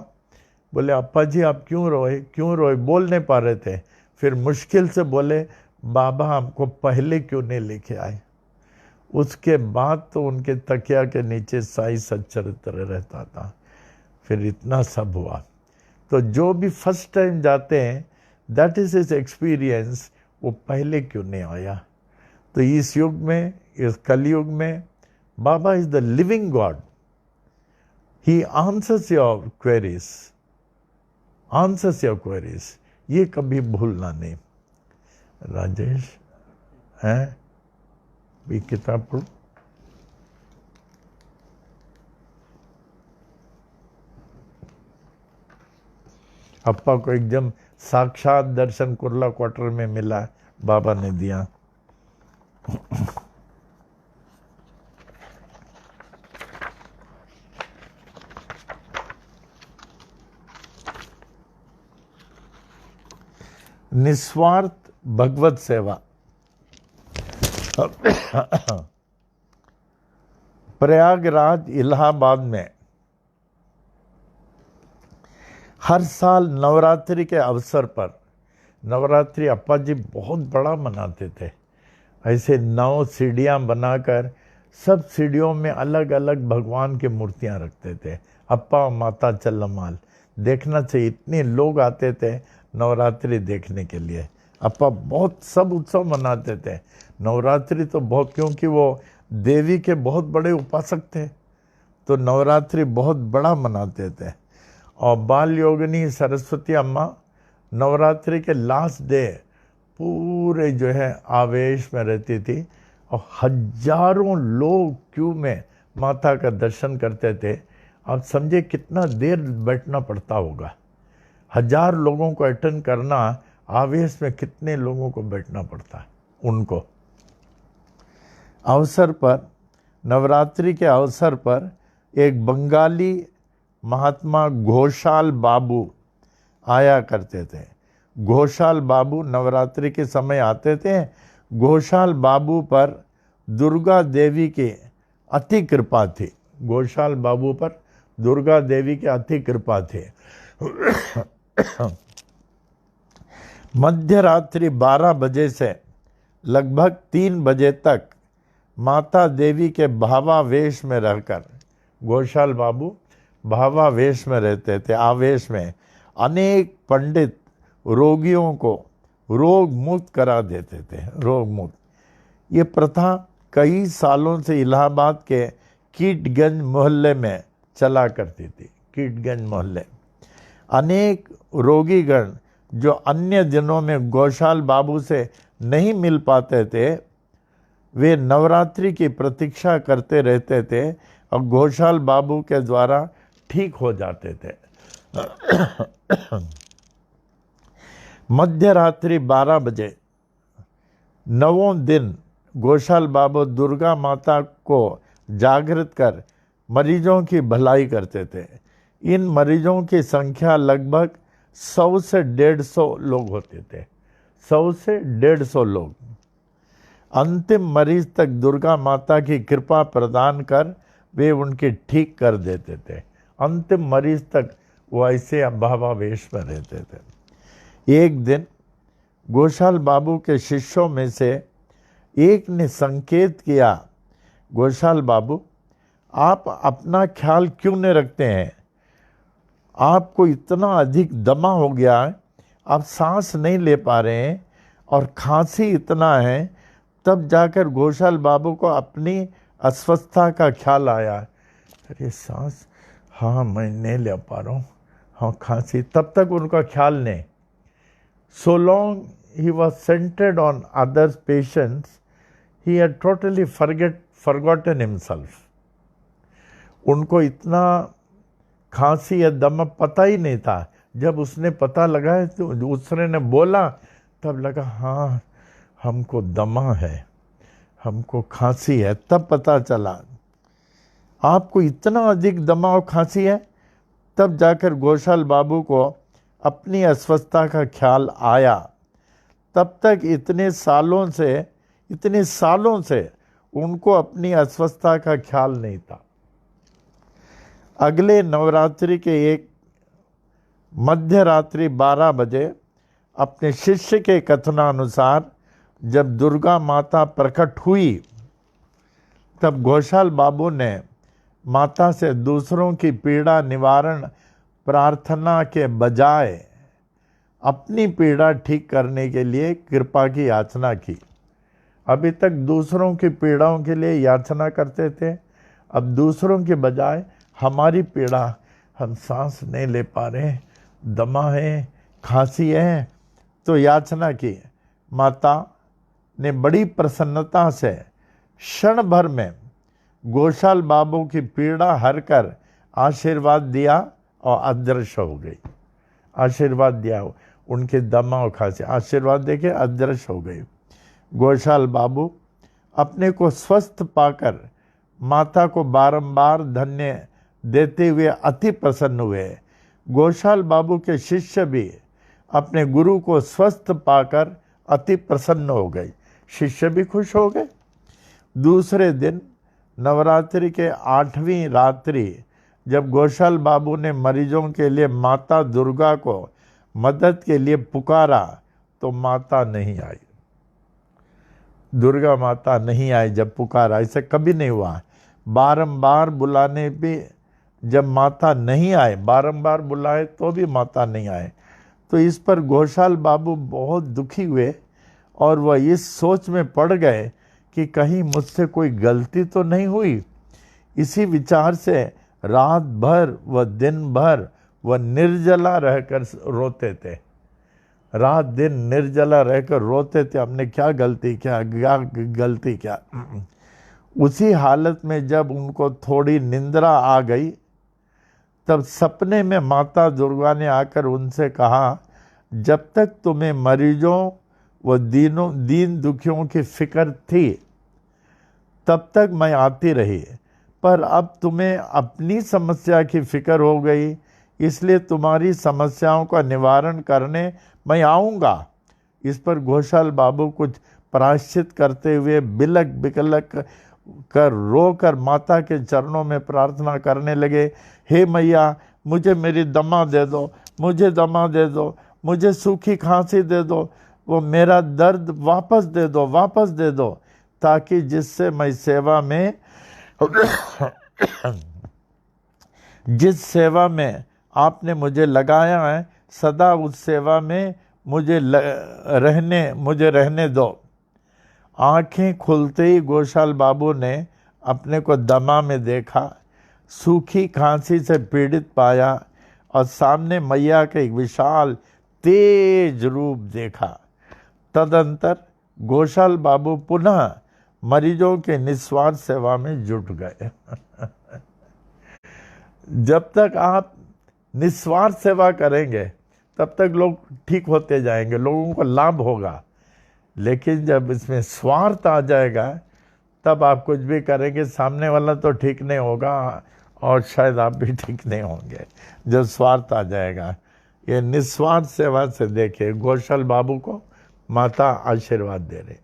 बोले अप्पा जी आप क्यों रोए, बोल नहीं पा रहे थे। फिर मुश्किल से बोले बाबा हमको पहले क्यों नहीं लेके आए। उसके बाद तो उनके तकिया के नीचे साई सच्चरित्र रहता था। फिर इतना सब हुआ। तो जो भी फर्स्ट टाइम जाते हैं, दैट इज हिज एक्सपीरियंस, वो पहले क्यों नहीं आया। तो इस युग में, इस कलयुग में, Baba is the living god. He answers your queries, ये कभी भूलना नहीं। राजेश हैं भी किताब पढ़ो। अप्पा को एकदम साक्षात दर्शन कुर्ला क्वार्टर में मिला, बाबा ने दिया। निस्वार्थ भगवत सेवा। प्रयागराज इलाहाबाद में हर साल नवरात्रि के अवसर पर, नवरात्रि अप्पा जी बहुत बड़ा मनाते थे। ऐसे 9 सीढ़ियाँ बनाकर सब सीढ़ियों में अलग अलग भगवान की मूर्तियाँ रखते थे। अप्पा माता चल्लमाल देखना चाहिए, इतने लोग आते थे नवरात्रि देखने के लिए। अप्पा बहुत सब उत्सव मनाते थे, नवरात्रि तो बहुत, क्योंकि वो देवी के बहुत बड़े उपासक थे, तो नवरात्रि बहुत बड़ा मनाते थे। और बाल योगिनी सरस्वती अम्मा नवरात्रि के लास्ट डे पूरे जो है आवेश में रहती थी, और हजारों लोग क्यू में माता का दर्शन करते थे। आप समझे कितना देर बैठना पड़ता होगा, 1000 लोगों को अटेंड करना, आवेश में कितने लोगों को बैठना पड़ता है उनको। अवसर पर, नवरात्रि के अवसर पर एक बंगाली महात्मा घोषाल बाबू आया करते थे। घोषाल बाबू नवरात्रि के समय आते थे। घोषाल बाबू पर दुर्गा देवी की अति कृपा थी। घोषाल बाबू पर दुर्गा देवी की अति कृपा थी। मध्य रात्रि 12 बजे से लगभग 3 बजे तक माता देवी के भावावेश में रहकर, घोषाल बाबू भावावेश में रहते थे, आवेश में अनेक पंडित रोगियों को रोग मुक्त करा देते थे, रोग मुक्त। ये प्रथा कई सालों से इलाहाबाद के कीटगंज मोहल्ले में चला करती थी। कीटगंज मोहल्ले अनेक रोगीगण जो अन्य दिनों में घोषाल बाबू से नहीं मिल पाते थे, वे नवरात्रि की प्रतीक्षा करते रहते थे और घोषाल बाबू के द्वारा ठीक हो जाते थे। मध्य रात्रि 12 बजे 9वें दिन घोषाल बाबू दुर्गा माता को जागृत कर मरीजों की भलाई करते थे। इन मरीजों की संख्या लगभग 100 से 150 लोग होते थे, 100 से 150 लोग। अंतिम मरीज तक दुर्गा माता की कृपा प्रदान कर वे उनकी ठीक कर देते थे। अंतिम मरीज तक वो ऐसे भावावेश में रहते थे। एक दिन घोषाल बाबू के शिष्यों में से एक ने संकेत किया, घोषाल बाबू आप अपना ख्याल क्यों नहीं रखते हैं? आपको इतना अधिक दमा हो गया है, आप सांस नहीं ले पा रहे हैं और खांसी इतना है। तब जाकर घोषाल बाबू को अपनी अस्वस्थता का ख्याल आया, अरे सांस, हाँ मैं नहीं ले पा रहा हूँ, हाँ खांसी। तब तक उनका ख्याल नहीं। So long he was centered on others' patients, he had totally forgotten himself. उनको इतना खांसी या दमा पता ही नहीं था। जब उसने पता लगाया तो दूसरे ने बोला, तब लगा हाँ हमको दमा है, हमको खांसी है। तब पता चला आपको इतना अधिक दमा और खांसी है। तब जाकर घोषाल बाबू को अपनी अस्वस्थता का ख्याल आया। तब तक इतने सालों से उनको अपनी अस्वस्थता का ख्याल नहीं था। अगले नवरात्रि के एक मध्य रात्रि 12 बजे अपने शिष्य के कथनानुसार जब दुर्गा माता प्रकट हुई, तब घोषाल बाबू ने माता से दूसरों की पीड़ा निवारण प्रार्थना के बजाय अपनी पीड़ा ठीक करने के लिए कृपा की याचना की। अभी तक दूसरों की पीड़ाओं के लिए याचना करते थे, अब दूसरों के बजाय हमारी पीड़ा, हम सांस नहीं ले पा रहे, दमा है, खांसी है, तो याचना की। माता ने बड़ी प्रसन्नता से क्षण भर में घोषाल बाबू की पीड़ा हर कर आशीर्वाद दिया और अदृश्य हो गई। आशीर्वाद दिया, उनके दमा और खांसी, आशीर्वाद देके अदृश्य हो गई। घोषाल बाबू अपने को स्वस्थ पाकर माता को बारंबार धन्य देते हुए अति प्रसन्न हुए। घोषाल बाबू के शिष्य भी अपने गुरु को स्वस्थ पाकर अति प्रसन्न हो गए, शिष्य भी खुश हो गए। दूसरे दिन नवरात्रि के 8वीं रात्रि जब घोषाल बाबू ने मरीजों के लिए माता दुर्गा को मदद के लिए पुकारा, तो माता नहीं आई। दुर्गा माता नहीं आई जब पुकारा, ऐसे कभी नहीं हुआ। बारंबार बुलाने पे जब माता नहीं आए, बारंबार बुलाए तो भी माता नहीं आए, तो इस पर घोषाल बाबू बहुत दुखी हुए और वह इस सोच में पड़ गए कि कहीं मुझसे कोई गलती तो नहीं हुई। इसी विचार से रात भर व दिन भर वह निर्जला रहकर रोते थे। रात दिन निर्जला रहकर रोते थे, हमने क्या गलती क्या। उसी हालत में जब उनको थोड़ी निंद्रा आ गई, तब सपने में माता दुर्गा ने आकर उनसे कहा, जब तक तुम्हें मरीजों व दीन दुखियों की फिक्र थी तब तक मैं आती रही, पर अब तुम्हें अपनी समस्या की फिक्र हो गई, इसलिए तुम्हारी समस्याओं का निवारण करने मैं आऊँगा। इस पर घोषाल बाबू कुछ प्रायश्चित करते हुए बिलक बिकलक कर रो कर माता के चरणों में प्रार्थना करने लगे, हे मैया, मुझे मेरी दमा दे दो, मुझे दमा दे दो, मुझे सूखी खांसी दे दो, वो मेरा दर्द वापस दे दो, ताकि जिससे मैं सेवा में जिस सेवा में आपने मुझे लगाया है, सदा उस सेवा में मुझे रहने दो। आंखें खुलते ही घोषाल बाबू ने अपने को दमा में देखा, सूखी खांसी से पीड़ित पाया और सामने मैया का एक विशाल तेज रूप देखा। तदंतर घोषाल बाबू पुनः मरीजों के निस्वार्थ सेवा में जुट गए। जब तक आप निस्वार्थ सेवा करेंगे तब तक लोग ठीक होते जाएंगे, लोगों को लाभ होगा। लेकिन जब इसमें स्वार्थ आ जाएगा तब आप कुछ भी करेंगे, सामने वाला तो ठीक नहीं होगा और शायद आप भी ठीक नहीं होंगे। जब स्वार्थ आ जाएगा, ये निस्वार्थ सेवा से देखिए घोषाल बाबू को माता आशीर्वाद दे रहे।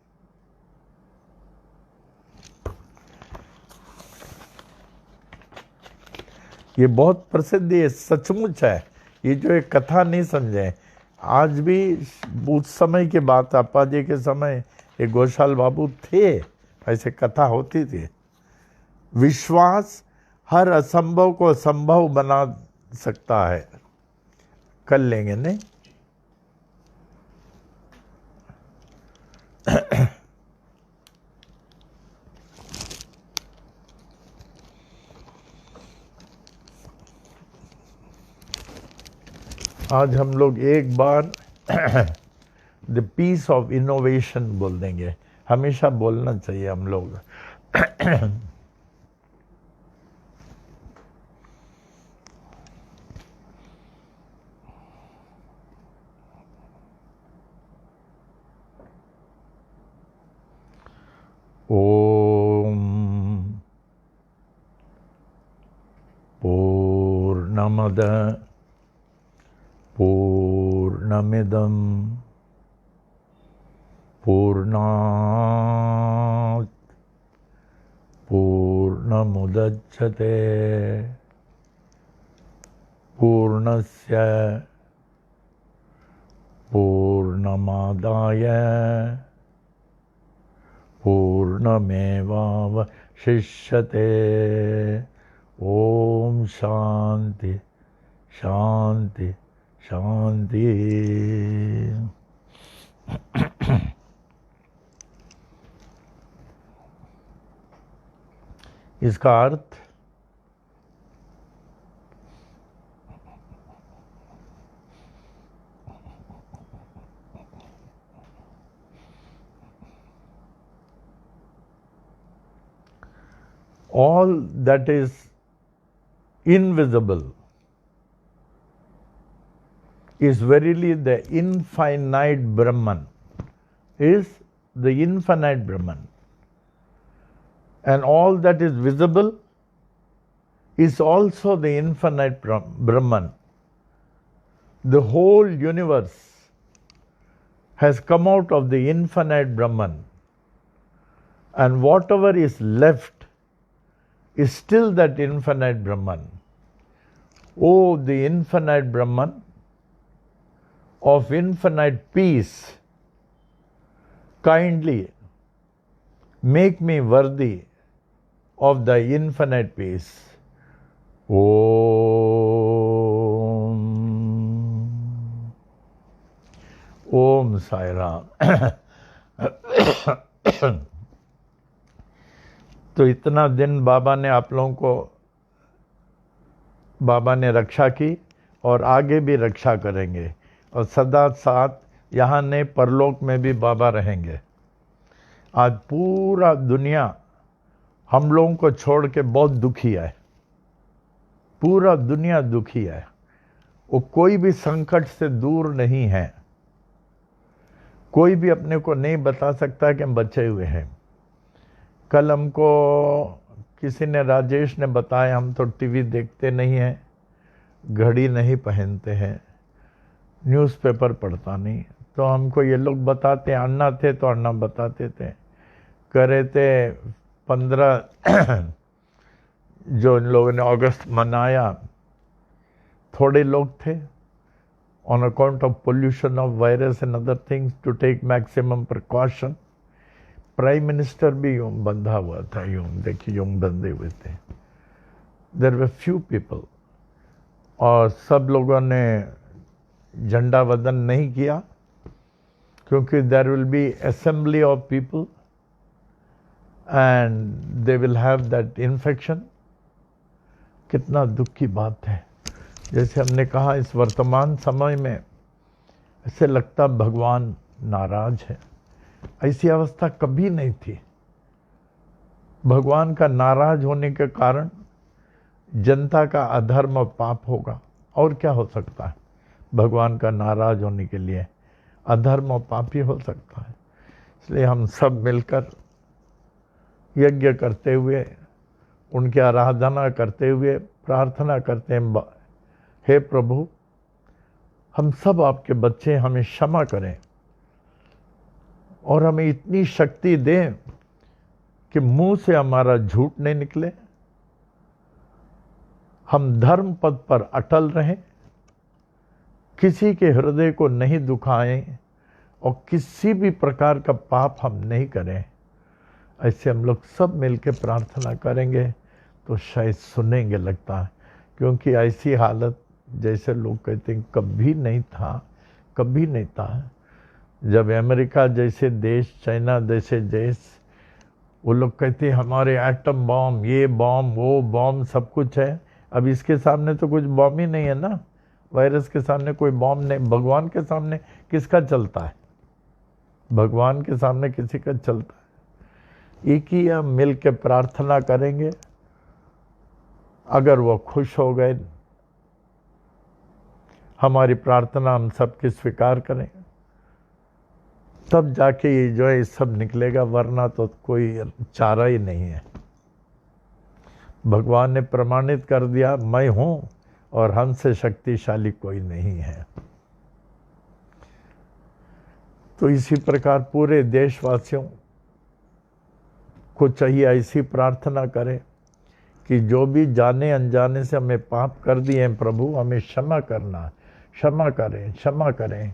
ये बहुत प्रसिद्ध, ये सचमुच है। ये जो एक कथा नहीं समझे, आज भी उस समय की बात, अपा जी के समय एक घोषाल बाबू थे, ऐसे कथा होती थी। विश्वास हर असंभव को संभव बना सकता है। कर लेंगे नहीं? आज हम लोग एक बार द पीस ऑफ इनोवेशन बोल देंगे। हमेशा बोलना चाहिए हम लोग। ओम पूर्णमद पूर्णमिदं पूर्णात् पूर्णमुदच्यते पूर्णस्य पूर्णमादाय पूर्णमेवावशिष्यते। ओम शांति शांति शांति। इसका अर्थ all that is invisible is verily the infinite Brahman, is the infinite Brahman. And all that is visible is also the infinite Brahman. The whole universe has come out of the infinite Brahman, and whatever is left is still that infinite Brahman. Oh, the infinite Brahman of infinite peace, kindly Make me worthy of thy infinite peace. ओम साई राम। तो इतना दिन बाबा ने आप लोगों को, बाबा ने रक्षा की और आगे भी रक्षा करेंगे, और सदा साथ यहाँ ने परलोक में भी बाबा रहेंगे। आज पूरा दुनिया हम लोगों को छोड़ के बहुत दुखी है, पूरा दुनिया दुखी है। वो कोई भी संकट से दूर नहीं है, कोई भी अपने को नहीं बता सकता कि हम बचे हुए हैं। कल हमको किसी ने, राजेश ने बताया, हम तो टीवी देखते नहीं हैं, घड़ी नहीं पहनते हैं, न्यूज़पेपर पढ़ता नहीं, तो हमको ये लोग बताते, अन्ना थे तो अन्ना बताते थे, कह रहे थे 15 जो इन लोगों ने अगस्त मनाया, थोड़े लोग थे, on account of pollution of virus and other things, to take maximum precaution. Prime minister भी यूं बंधा हुआ था, यूं देखिए यूं बंधे हुए थे। देयर वर फ्यू पीपल, और सब लोगों ने झंडा वंदन नहीं किया, क्योंकि there will be assembly of people and they will have that infection. कितना दुख की बात है। जैसे हमने कहा, इस वर्तमान समय में ऐसे लगता भगवान नाराज है। ऐसी अवस्था कभी नहीं थी। भगवान का नाराज होने के कारण जनता का अधर्म और पाप होगा, और क्या हो सकता है। भगवान का नाराज होने के लिए अधर्म और पाप ही हो सकता है। इसलिए हम सब मिलकर यज्ञ करते हुए, उनकी आराधना करते हुए प्रार्थना करते हैं, हे प्रभु, हम सब आपके बच्चे, हमें क्षमा करें और हमें इतनी शक्ति दें कि मुंह से हमारा झूठ नहीं निकले, हम धर्म पद पर अटल रहें, किसी के हृदय को नहीं दुखाएं और किसी भी प्रकार का पाप हम नहीं करें। ऐसे हम लोग सब मिलकर प्रार्थना करेंगे तो शायद सुनेंगे, लगता है, क्योंकि ऐसी हालत जैसे लोग कहते हैं कभी नहीं था, कभी नहीं था। जब अमेरिका जैसे देश, चाइना जैसे देश, वो लोग कहते हैं हमारे एटम बॉम्ब, ये बॉम्ब, वो बॉम्ब, सब कुछ है। अब इसके सामने तो कुछ बॉम्ब ही नहीं है ना, वायरस के सामने कोई बॉम्ब नहीं। भगवान के सामने किसका चलता है? भगवान के सामने किसी का चलता है? एक ही हम मिल के प्रार्थना करेंगे, अगर वो खुश हो गए, हमारी प्रार्थना हम सबकी स्वीकार करें, तब जाके ये जो है सब निकलेगा, वरना तो कोई चारा ही नहीं है। भगवान ने प्रमाणित कर दिया, मैं हूं और हमसे शक्तिशाली कोई नहीं है। तो इसी प्रकार पूरे देशवासियों को चाहिए ऐसी प्रार्थना करें कि जो भी जाने अनजाने से हमें पाप कर दिए हैं, प्रभु हमें क्षमा करना, क्षमा करें, क्षमा करें।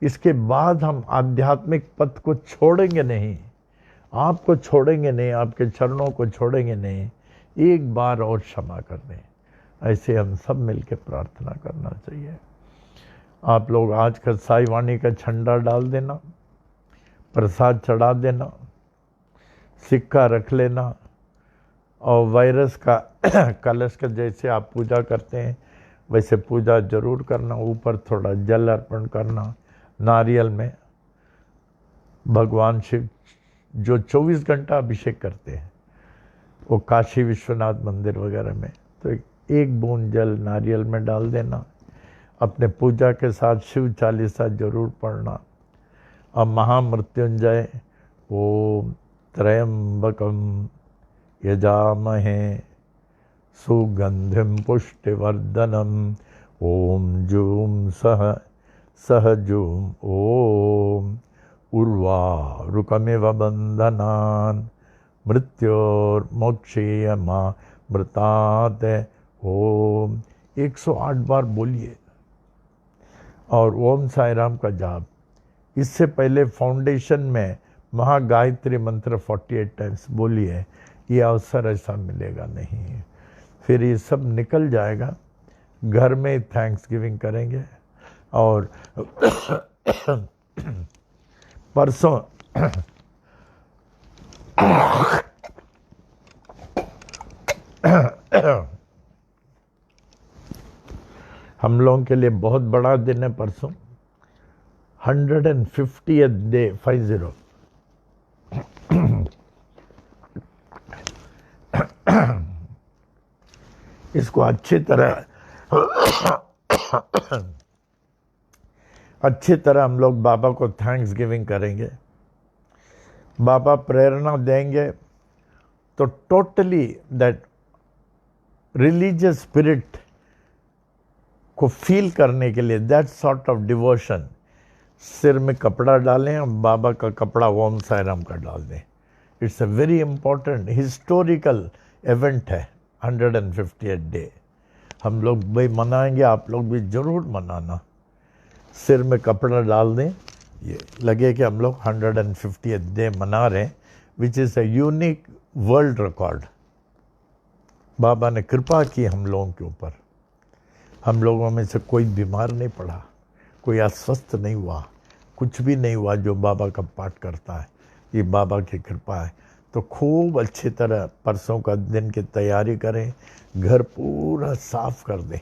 इसके बाद हम आध्यात्मिक पथ को छोड़ेंगे नहीं, आपको छोड़ेंगे नहीं, आपके चरणों को छोड़ेंगे नहीं। एक बार और क्षमा कर दें। ऐसे हम सब मिलकर प्रार्थना करना चाहिए। आप लोग आज का साई वाणी का झंडा डाल देना, प्रसाद चढ़ा देना, सिक्का रख लेना, और वायरस का कलश का जैसे आप पूजा करते हैं वैसे पूजा जरूर करना। ऊपर थोड़ा जल अर्पण करना नारियल में। भगवान शिव जो 24 घंटा अभिषेक करते हैं, वो काशी विश्वनाथ मंदिर वगैरह में, तो एक बूंद जल नारियल में डाल देना। अपने पूजा के साथ शिव चालीसा जरूर पढ़ना। अब महामृत्युंजय ओम त्र्यंबकम यजामहे सुगंधिम पुष्टिवर्धनम ओम जूम सह जूम ओम उर्वारुकमिव बंधनान् मृत्योर्मोक्षीयमा मृतात् ओम 108 बार बोलिए। और ओम साई राम का जाप। इससे पहले फाउंडेशन में महागायत्री मंत्र 48 टाइम्स बोलिए, ये अवसर ऐसा मिलेगा नहीं। फिर ये सब निकल जाएगा, घर में थैंक्स गिविंग करेंगे। और परसों हम लोगों के लिए बहुत बड़ा दिन है परसों, 150th डे 50। इसको अच्छी तरह हम लोग बाबा को थैंक्स गिविंग करेंगे। बाबा प्रेरणा देंगे तो टोटली दैट रिलीजियस स्पिरिट को फील करने के लिए, दैट सॉर्ट ऑफ डिवोशन, सिर में कपड़ा डालें और बाबा का कपड़ा ओम साई राम का डाल दें। It's a very important historical event है 150th डे। हम लोग भाई मनाएंगे, आप लोग भी जरूर मनाना। सिर में कपड़ा डाल दें, ये लगे कि हम लोग 150th डे मना रहे हैं, which is a unique world record. Baba ने कृपा की हम लोगों के ऊपर, हम लोगों में से कोई बीमार नहीं पड़ा, कोई अस्वस्थ नहीं हुआ, कुछ भी नहीं हुआ जो बाबा का पाठ करता है, ये बाबा की कृपा है। तो खूब अच्छी तरह परसों का दिन की तैयारी करें, घर पूरा साफ कर दें,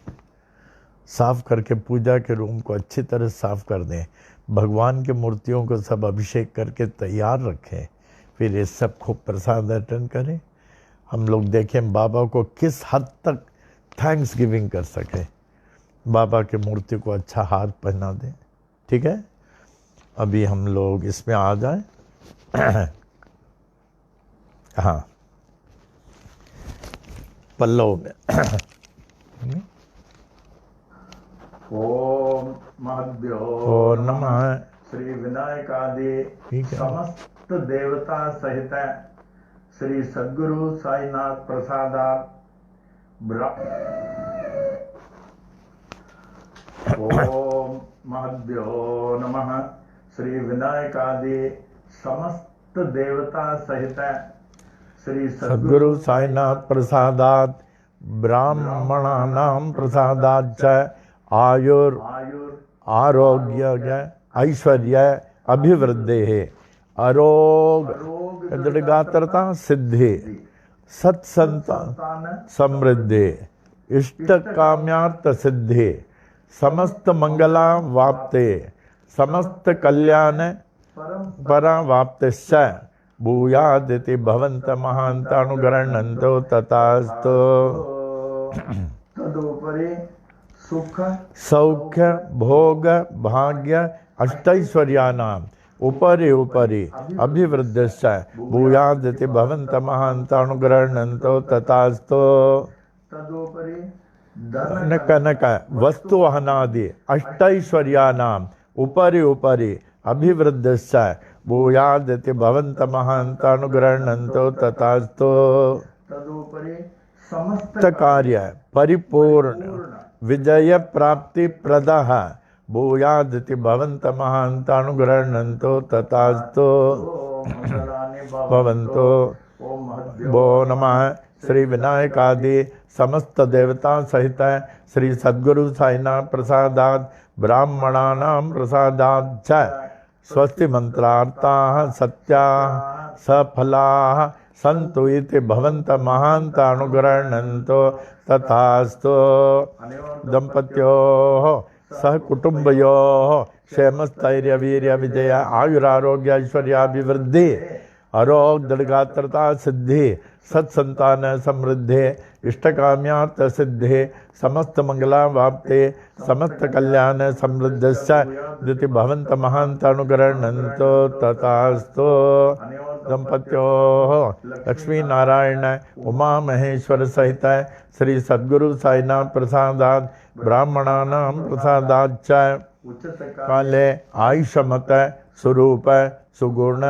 साफ करके पूजा के रूम को अच्छी तरह साफ कर दें, भगवान की मूर्तियों को सब अभिषेक करके तैयार रखें, फिर ये सब खूब प्रसाद अटेंड करें। हम लोग देखें बाबा को किस हद तक थैंक्स गिविंग कर सके, बाबा की मूर्ति को अच्छा हार पहना दें। ठीक है, अभी हम लोग इसमें आ जाए। हाँ, पल्लव में ओम महद्यो ओ नमः श्री विनायक आदि ठीक है। समस्त देवता सहित श्री सद्गुरु साईनाथ प्रसादात ओम महद्यो नमः श्री विनायक आदि समस्त देवता सहित श्री सद्गुरु साईनाथ प्रसादात ब्राह्मणानां प्रसादात च आयुर आरोग्य ऐश्वर्य अभिवृद्धि अरोग दृढ़गात्रता सिद्धि सत्संतान समृद्धि इष्ट काम्यार्थ सिद्धि समस्त मंगला वाप्ते समस्त कल्याण परा वाप्तिश्च भूयादिति भवन्त महान्तानुगृह्णन्तो तथास्तु। तदुपरि सुख सौख्य भोग भाग्य अष्टैश्वर्याणाम् उपरि उपरि अभिवृद्धिश्च भूयादिति भवन्त महान्तानुगृह्णन्तो तथास्तु। तदुपरि धन कनक वस्तु अनादि अष्टैश्वर्याणाम् उपरि उपरि अभिवृद्धिश्च भूयादिति भवन्त महान्तानुगृह्णन्तो तथास्तु। तदुपरि समस्त कार्य परिपूर्ण विजय प्राप्ति प्रदः भूयादिति भवन्त महान्तानुगृह्णन्तो तथास्तु। भवन्तो वो नमः श्री विनायक आदि समस्त देवता सहित श्री सद्गुरु साईनाथ प्रसादात ब्राह्मणानां प्रसादात च स्वस्ति मंत्रार्थाः सत्याः सफलाः सन्तु इति भवन्त महान्तानुगृह्णन्तो तथास्तु। दंपत्योः सह कुटुंबयोः क्षेमस्थैर्य वीर्य विजय आयुरारोग्य ऐश्वर्याभिवृद्धि आरोग्य दृढ़गात्रता सिद्धि सत्संतान समृद्धि इष्टकाम्यार्थ सिद्धि समस्त मंगला वाप्ते समस्त कल्याण समृद्धिश्च द्विति भवन्त महान्तानुगृह्णन्तो तथास्तु। दंपत्योः लक्ष्मी नारायण उमा महेश्वर सहित श्री सद्गुरु साईनाथ प्रसादात ब्राह्मणानां प्रसादात च काले आयुषमत स्वरूप सुगुण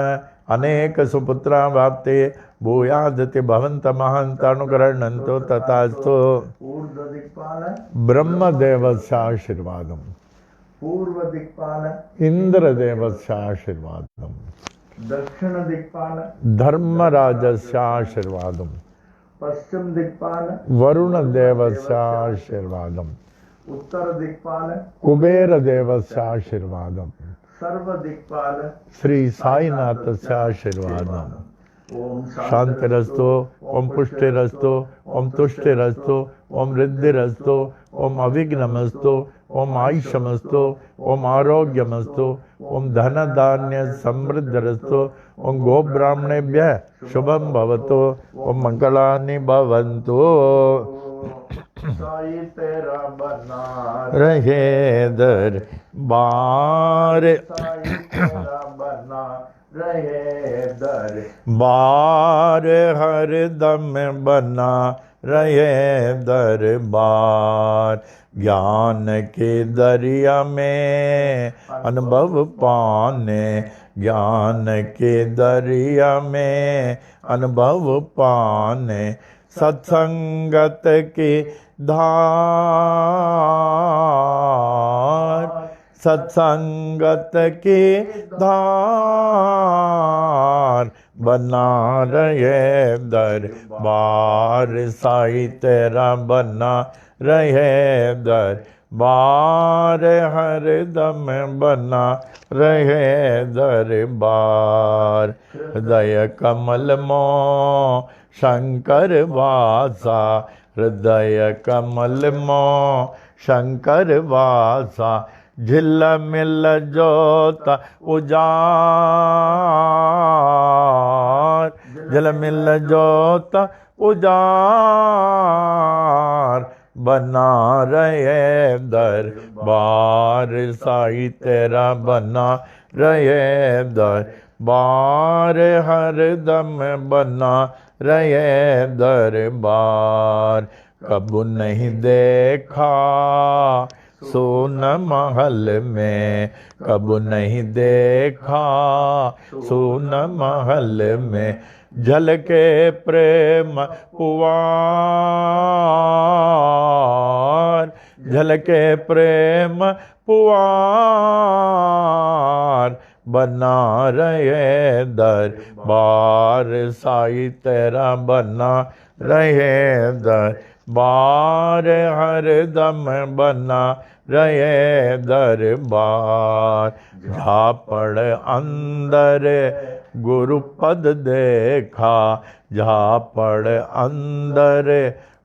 अनेक सुपुत्रा वाप्ते भूयादिति भवन्त महान्तानुगृह्णन्तो तथास्तु। ऊर्ध्व दिक्पाल ब्रह्मदेवस्य आशीर्वादम् पूर्व दिक्पाल इंद्रदेवस्य आशीर्वादम् दक्षिण दिक्पाल धर्मराजस्याशीर्वादम् पश्चिम दिक्पाल वरुणदेवस्याशीर्वादम् उत्तर दिक्पाल कुबेरदेवस्याशीर्वादम् सर्व दिक्पाल श्री साईनाथस्याशीर्वादम् ओम शांतिरस्तु, ओम पुष्टिरस्तु, ओम तुष्टिरस्तु, ओम रिद्धिरस्तु, ओम अविघ्नमस्तु, ओम आयुष्यमस्तु, ओम आरोग्यमस्तु, ओम धनधान्य समृद्धिरस्तु, ओम गोब्राह्मणेभ्यः शुभं भवतु, ओम मंगलानि भवन्तु। साई तेरा बना रहे दरबार, साई तेरा बना रहे बार हर दम बना रहे दरबार। ज्ञान के दरिया में अनुभव पाने, ज्ञान के दरिया में अनुभव पाने, सत्संगत की धार, सत्संगत की धार बना रहे दरबार। साई तेरा बना रहे दरबार, हर दम बना रहे दरबार। हृदय कमल मों शंकर वासा, हृदय कमल मों शंकर वासा, झिल मिल जोत उजार, झिल मिल जोत उजार बना रहे दरबार। साई तेरा बना रहे दरबार, हर दम बना रहे दरबार। कबू नहीं देखा सोन महल में, कबू नहीं देखा सोन महल में, झलके प्रेम पुआर, झलके प्रेम पुआर बना रहे दरबार। साई तेरा बना रहे दरबार, हर दम बना रहे दरबार। झापड़ अंदर गुरुपद देखा, झापड़ अंदर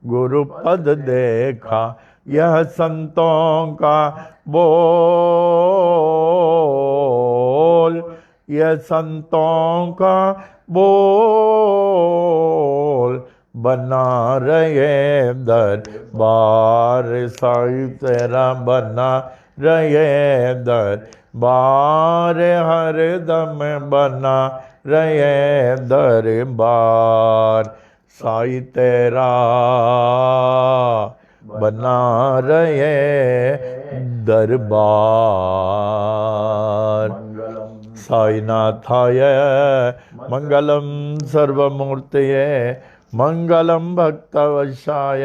गुरुपद देखा, यह संतों का बोल, यह संतों का बोल बना रहे दरबार। साई तेरा बना रहे दरबार, हर दम बना रहे दरबार। साई तेरा बना रहे दरबार। साईनाथाय मंगलम सर्वमूर्तये, मंगलम भक्तवशाय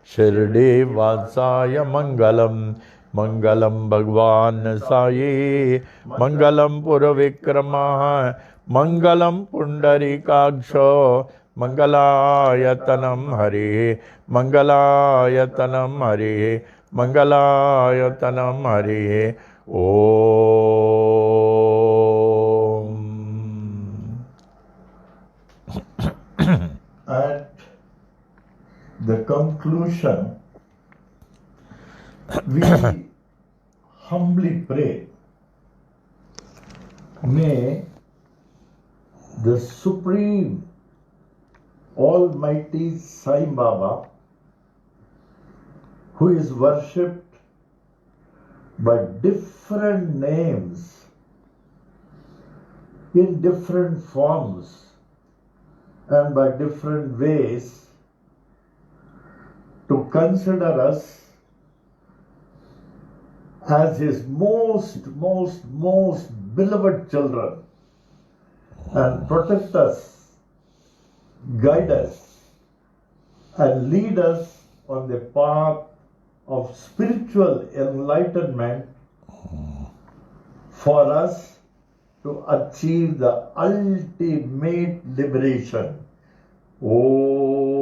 शिरडी वासाय मंगलम, मंगलम भगवान साई, मंगलम पुरविक्रमः, मंगलम पुंडरीकाक्षो, मंगलायतनम हरि, मंगलायतनम हरि, मंगलायतनम हरि। ओम। At the conclusion, we humbly pray, may the Supreme Almighty Sai Baba, who is worshipped by different names in different forms and by different ways, to consider us as his most beloved children and protect us, guide us, and lead us on the path of spiritual enlightenment for us to achieve the ultimate liberation. Om